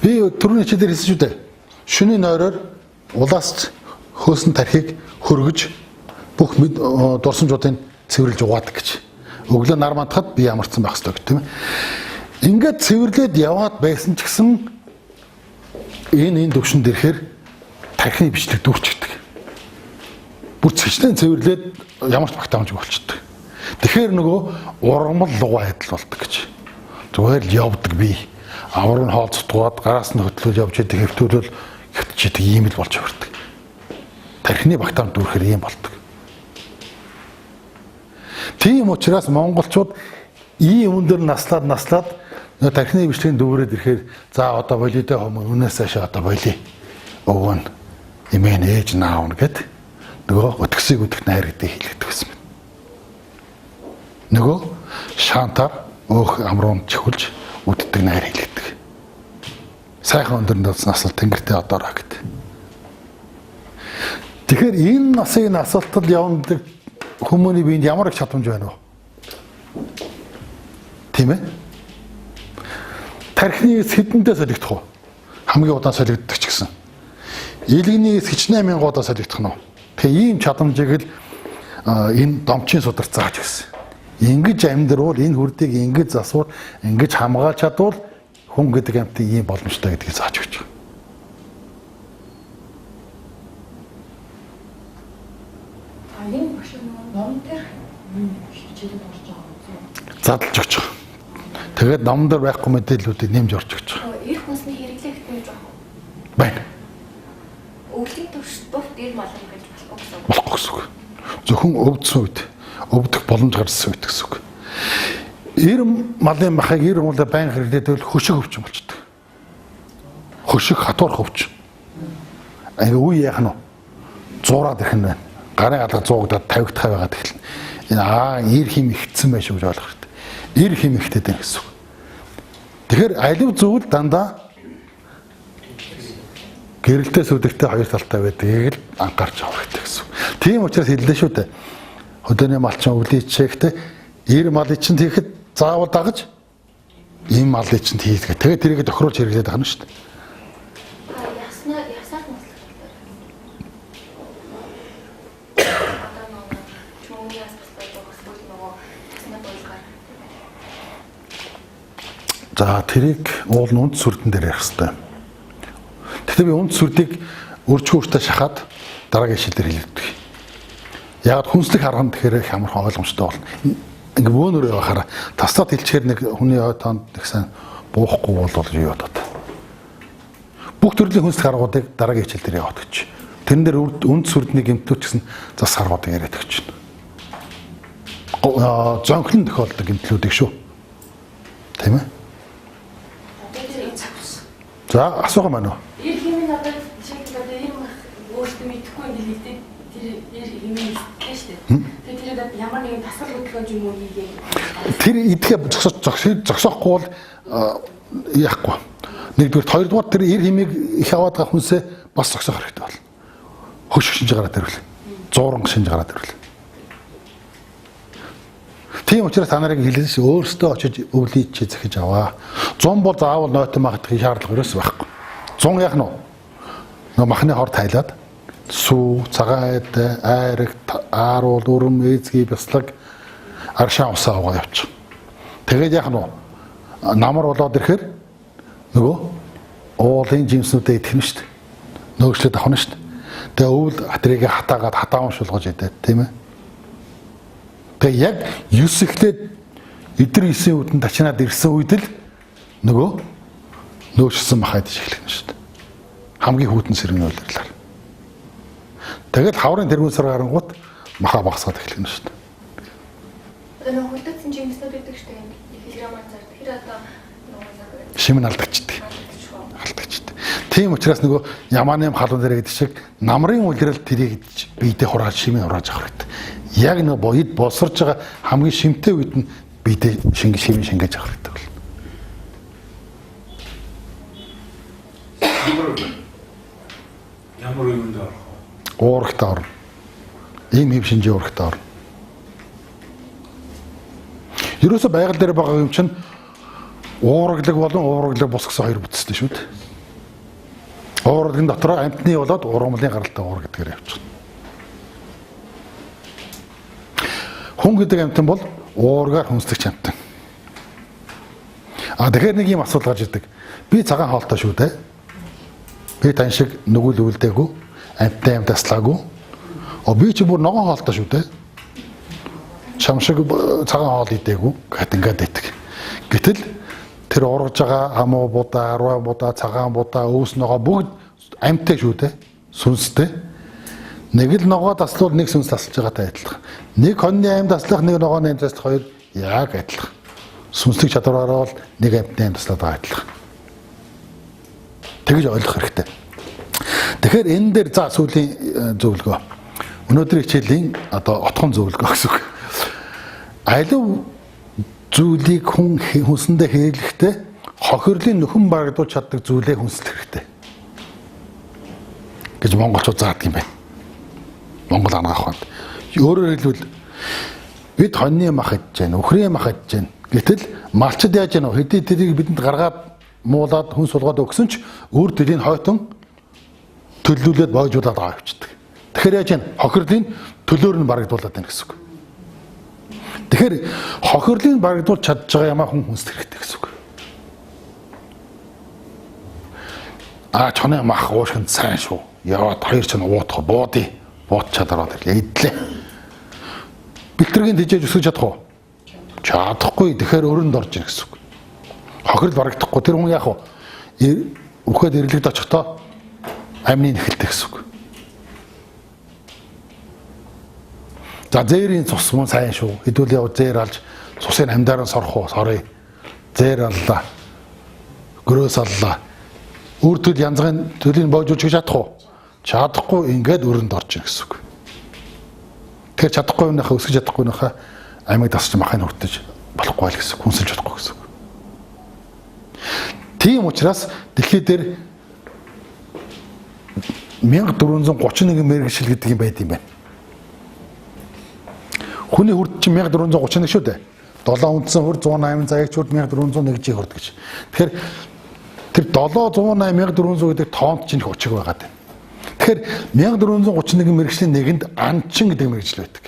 Би түрүүний хичээлээр хэлсэн шүү дээ. Шөнийн нойроор улаас хөөсөн тархийг хөргөж бүх дурсамжуудыг цэвэрлж угаадаг гэж. Өглөө нар мандахад би ямарсан байх ёстой гэдэг юм. Ингээд цэвэрлээд яваад байсан ч гэсэн энэ төвшөнд ирэхээр тархины бичлэг дүүрчдэг. Бүр цэцлэн цэвэрлээд ямарч багтаамж болчихдог. Тэгэхээр нөгөө ургамал луга адил болдог гэж. Зүгээр л явдаг бие. Авар нь хоол цутгаад гараас нь хөтлөж явж идэг хэвтүүлэл хэвтчихэд ийм л болж явардаг. Тархины багтаамж дүүрэхээр ийм болдог. Тийм учраас монголчууд ийм юм дээр наслаад нөгөө тархины бичлэгийн дүүрээд ирэхээр за одоо болидэ хүмүүс үнээс хашаа одоо болий. Өвөн эмээ ээж наавна гэд нөгөө өтгсийг өдөх найр гэдэг хэлдэг байсан юм. Нөгөө шаантаар өөх амруун чихүүлж үддэг найр хэлдэг. Сайхан өндөрөнд болсон асуулт тэнгэртэй одоороо гэдэг. Тэгэхээр энэ насын асуултад явдаг хүмүүний биед ямар их чадамж байна вэ? Тийм ээ? Тархины хэдэнтэй солигдох вэ? Хамгийн удаан солигддог ч гэсэн. Илгэний хичнээн мянган удаа солигдох нь. Тэгээ ийм чадамжийг л энэ домчин судар зааж өгсөн. Ингэж амьдруул энэ хүрдийг ингэж засвал ингэж хамгаалж чадвал хүн гэдэг амьтан ийм боломжтой гэдгийг зааж өгч байгаа. Энэ багш ном дээр хичээлд орж байгаа. Задлж өгч байгаа. Тэгээд ном дээр байхгүй мэдээллүүдийг нэмж орж өгч байгаа. Эх хүнсний хэрэглэх гэж байна. Өвлийн төвш дурт ир малгай гэж болохгүй. Болохгүй гэсэн үг. Зөвхөн өвдсөн үед өвдөх боломж гарсан үед гэсэн үг. Ир малын махыг ир муулаа байн хэрэглээд хөшиг өвчин болчдөг. Хөшиг хатуур өвчин. Үе яах нь зуураад ирэх нь байна. Гарын алга зуугдаад тавигдах байгаад эхэлнэ. Энэ ир хим ихтсэн байх шүү гэж ойлгох хэрэгтэй. Ир хим ихтэй дээ гэсэн үг. Тэгэхээр алив зүйл дандаа гэрэлтэй сүдэгтэй хоёр талтай байдгийг л анхаарч авах хэрэгтэй гэсэн. Тийм учраас хэллээ шүү дээ. Хөдөөний малчин өвлийн ичээхтэй эр малын чинь хийхэд заавал дагаж ийм малын чинь хийх. Тэгээд тэрийг тохируулж хэрэглээд байгаа юм шүү дээ. Ясаар маслах. Одоо нөгөө чүмний аспект болохгүй нөгөө ясна болгоо. За тэрийг уул нь үнд сүрдэн дээр ярих хэрэгтэй. Тэгэхээр би үнд сүрдийг өрчгөө өртөө шахаад дараагийн шилээр хэлээдэг. Яг хүнслэг харган тэгэхээр их амархан ойлгомжтой болно. Ингээ бөөнөрөө явахаараа таслаад хэлчихээр нэг хүний ой тоонд их сайн буухгүй бол юу бодоод. Бүх төрлийн хүнслэг харгуудыг дараагийн хичээл дээр яваад гэж. Тэрэн дээр үнд сүрдний гэмтүүд гэсэн зас харгуудыг яриад өгч байна. Зонхлон тохиолдог гэмтлүүдийг шүү. Тийм ээ? За асуух маань уу? Ир хэмээн одоо жишээ нь одоо ийм өөртөө мэдэхгүй ингээд тэр ир хэмээн гэдэг шүү дээ. Тэгээд тэр ямар нэгэн тасгал хөдөлгөөн юм уу хийгээд тэр идэхэ зогсоохгүй бол яахгүй. Нэгдүгээр хоёрдугаар тэр ир хэмээг их аваад байгаа хүнсээ бас зогсоох хэрэгтэй бол. Хөш шинж гараад ирвэл. Зууран шинж гараад ирвэл. Тийм учраас та нарыг хэлээс өөрсдөө очиж өвлийн ичээ захиж аваа. 100 бол заавал нойтон магадах шаардлага ерөөс байхгүй. 100 яах нь вэ? Нөө махны хор тайлаад сүү, цагаан айд, айраг, ааруул, өрөм, эзгий, бяслаг аршаа усаа угаа явчих. Тэгээд яах нь вэ? Намар болоод ирэхээр нөгөө уулын жимснүүдэд идэх нь шүү дээ. Нөгөөчлөд авах нь шүү дээ. Тэгээ өвөл хатрыг хатаагаад хатаан шулгаж идэх тийм ээ. Тэгээ яг 9 эхлээд эдэр 9-ийн үдэн тачнаад ирсэн үед л нөгөө нөөцсөн махад эхлэх нь шүү дээ. Хамгийн хүйтэн сэргийн үйлдвэрлэлээр. Тэгээд хаврын тэргүүн сар гарангууд маха багасаад эхлэх нь шүү дээ. Одоо нөгөө хөлдөөсөн жимснүүд гэдэг шүү дээ. 1 кг-аар зар. Тэр одоо нөгөө шимэн алдагдчихдаг. Алдагдчихдаг. Тийм учраас нөгөө ямааны халуун дээр гэдэг шиг намрын үйлдвэрлэл тэрийг биедээ хурааж шимэн хурааж авах хэрэгтэй. Яг нэг боёд болсорж байгаа хамгийн шимтэй үед нь биедээ шимэн шингээж авах хэрэгтэй бол. Ямар юмд орох вэ? Уурагт орно. Ийм хэв шинжээ уурагт орно. Ерөөсө байгаль дээр байгаа юм чинь уураглаг болон уураглаг босгосон хоёр бүтцтэй шүү дээ. Уурагын дотор амьтны болоод ургамлын гаралтай уур гэдгээр явчихна. Хүн гэдэг амьтан бол уургаар хүнслэгч амьтан. Тэгэхээр нэг юм асуудал гарч ирдэг. Би цагаан хоолтой шүү дээ. Би тань шиг нүгэл үлдээгүй, амьтан юм таслаагүй. Би ч бүр ногоон хоолтой шүү дээ. Чам шиг цагаан хоол идээгүй гэт ингээд идэх. Гэтэл тэр ургаж байгаа амуу будаа, арваа будаа, цагаан будаа, өвс ногоо бүгд амьттай шүү дээ. Сүнстэй. Нэг л ногоо таслуул нэг сүнс тасалж байгаатай адилхан. Нэг хоньны аим таслах, нэг ногооны аим таслах хоёр яг адилхан. Сүнслэг чадвараараа бол нэг амьтны аим таслаад байгаа адилхан. Тэгж ойлгох хэрэгтэй. Тэгэхээр энэ дээр за сүүлийн зөвлөгөө. Өнөөдрийн хичээлийн одоо отхон зөвлөгөө гэсэн үг. Алив зүйлийг хүнсэндээ хэрэглэхдээ хохирлын нөхөн барагдуулж чаддаг зүйлээ хүнслэх хэрэгтэй. Гэж монголчууд заадаг юм байна. Монгол анагаах хонд. Өөрөөр хэлбэл бид хоньны мах идж байна, өхрийн мах идж байна. Гэтэл малчид яаж яана вэ? Хэдий тэрийг бидэнд гаргаад муулаад хүн сулгаад өгсөн ч өөр төрлийн хойтон төлөвлөлөөд боожуулаад байгаа явчихдаг. Тэгэхээр яаж яана? Хохирлын төлөөр нь барагдуулаад байна гэсэн үг. Тэгэхээр хохирлын барагдуулж чадж байгаа ямаа хүн хүнслэх хэрэгтэй гэсэн үг. Чоны мах уушгинд сайн шүү. Яваад хоёр ч уутах буудъя. Бууд чадраад ирлээ. Идлээ. Бэлтэргийн дижээж өсгөж чадах уу? Чадахгүй. Тэгэхээр өрөнд орж ийн гэсэн үг. Хохирол барагдахгүй. Тэр хүн яах вэ? Үхээд ирлэгд очихдоо амны нэхэлтэй гэсэн үг. За зээрийн цус мөн сайн шүү. Хэдүүл яв зээр алж цусыг амьдаар нь сорох уу? Сорё. Зээр аллаа. Гөрөөс аллаа. Үрдэл янзын төлийн боожуулж чадах уу? Чадахгүй ингээд өрөнд орж ийн гэсэн үг. Тэгэхээр чадахгүй юмнахаа өсгөж чадахгүй юмнахаа амиг тасч махыг хүртэж болохгүй л гэсэн үг. Хүнсэлж чадахгүй гэсэн үг. Тийм учраас дэлхий дээр 1431 мэргэшил гэдэг юм байд юм байна. Хүний хүрд чинь 1431 шүү дээ. 7 үндсэн хур 108 заягч хүрд 1401 хүрд гэж. Тэгэхээр тэр 708 1400 гэдэг тоонд чинь их учиг байгаад байна. Тэгэхээр 1431 мэргэжлийн нэгэнд анчин гэдэг мэргэжил байдаг.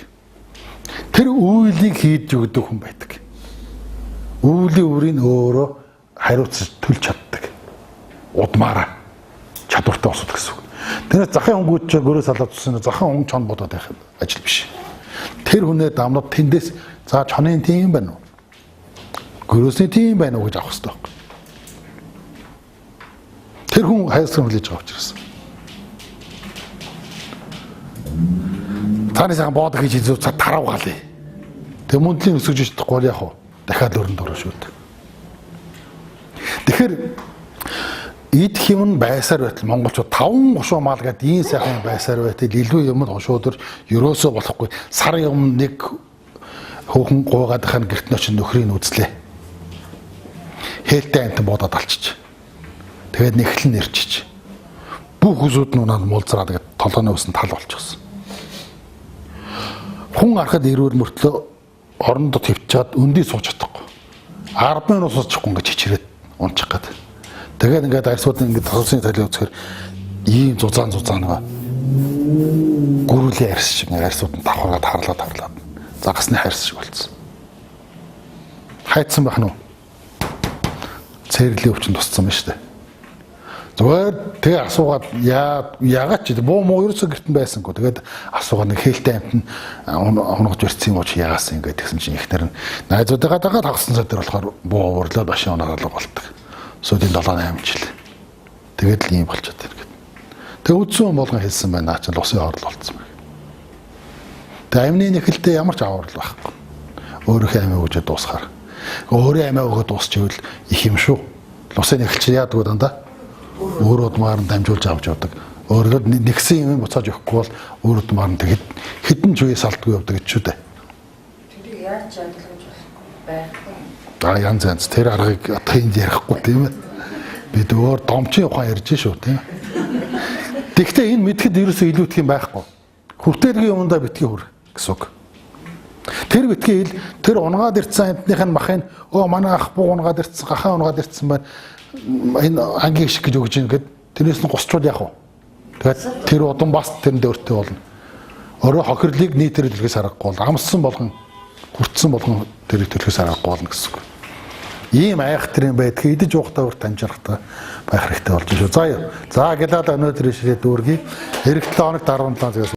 Тэр үйлийг хийж өгдөг хүн байдаг. Үүлийн үрийг өөрөө хариуцж төлж чаддаг. Удмаараа чадвартай босдог гэсэн үг. Тэр захын өнгөч гөрөөс салаад тусан захын өнгө чон бодоод байх ажил биш. Тэр хүнээ дамнууд тэндээс за чонын тийм байна уу? Гөрөөсний тийм байна уу гэж авах хэрэгтэй байхгүй. Тэр хүн хайрцаг хүлээж байгаа учраас. Таны сайхан бод гэж хэлсэн цаа тарав галээ. Тэг мөндлийн өсгөж чадахгүй яг уу дахиад өрөнд орно шүү дээ. Тэгэхээр идэх юм байсаар байтал монголчууд 5 гушуу мал гэдэг ийм сайхан байсаар байтал илүү юм гушуудэр ерөөсөө болохгүй сар юм нэг хөөхөн гуугаад хань гэртнөө чинь нөхрийг үзлээ. Хээлтэй амт бодоод алчиж. Тэгээд нэхлэн нэрчиж. Бүх хүзүүд нь унаад мулзраад тэгээд толгойн өсөн тал болчихсон. Хүн арахад ирүүл мөртлөө орондоо твчаад өндий сууж чадахгүй. 10 минут суучихгүй ингээд чичрээд унчих гээд. Тэгээд ингээд арьсууд ингээд тосны талыг үзэхээр ийм зузаан нэг гүрүүлээ арьс шиг арьсууд нь давхараад харлаад загасны харьс шиг болцсон. Хайцсан байх нь уу? Цэрлийн өвчин тусцсан байна шүү дээ. Зүгээр тэгээ асуугаад яагаад ч буу муу ерөөсөө гэртэн байсангүй. Тэгээд асуугаад нэг хээлтэй амт нь хоногж ирсэн юм уу чи яагаас ингэ гэсэн чинь ихнэр нь найзуудаа дагаад хагсан цаа дээр болохоор буу уурлаад машин унаагаад болдог. Сүүлийн 7-8 жил. Тэгээд л ийм болчиход байна. Тэгээ үдсэн болгон хэлсэн байна. Наа чи лусын орл болцсон байна. Тэгээ амны нэхэлтэй ямар ч аварл байхгүй. Өөрийнхөө амиа өгөөд дуусахаар. Өөрийн амиа өгөөд дуусчихвал их юм шүү. Лусын нэхэлч яадаг дандаа өөрөө удмаар нь дамжуулж авч явдаг. Өөрөөр нэгсэн юм буцааж өгөхгүй бол өөр удмаар нь тэгэд хідэн ч үе салтгүй явдаг гэж шүү дээ. Тэрийг яаж чадлагч байхгүй. Янз тэр аргыг одоо энд ярихгүй тийм ээ. Бид өөр домчин ухаан ярьж шүү тийм ээ. Тэгэхдээ энэ мэдхэд ерөөсөө илүүдэх юм байхгүй. Хүртээлгийн юмдаа битгий хүр гэсэн үг. Тэр битгий тэр унгаад ирсэн амтных нь махын манай ах буу унгаад ирсэн гахаа унгаад ирсэн байна. Энэ ангийн шиг гэж өгж ийн гэд тэрнээс нь гусчуул яах вэ? Тэгээд тэр удам бас тэр дөөртэй болно. Орой хохирлыг нийтээр илгээс харахгүй бол амссан болгон хүртсэн болгон тэр төлөхөөс харахгүй болно гэсэн үг. Ийм айхтар юм байдгийг идэж уухтаа бүр таньжрахтаа байх хэрэгтэй болж шүү. За гэлээд өнөөдөр ширээ дүүргий. Эх 7 хоногт 17 цагаас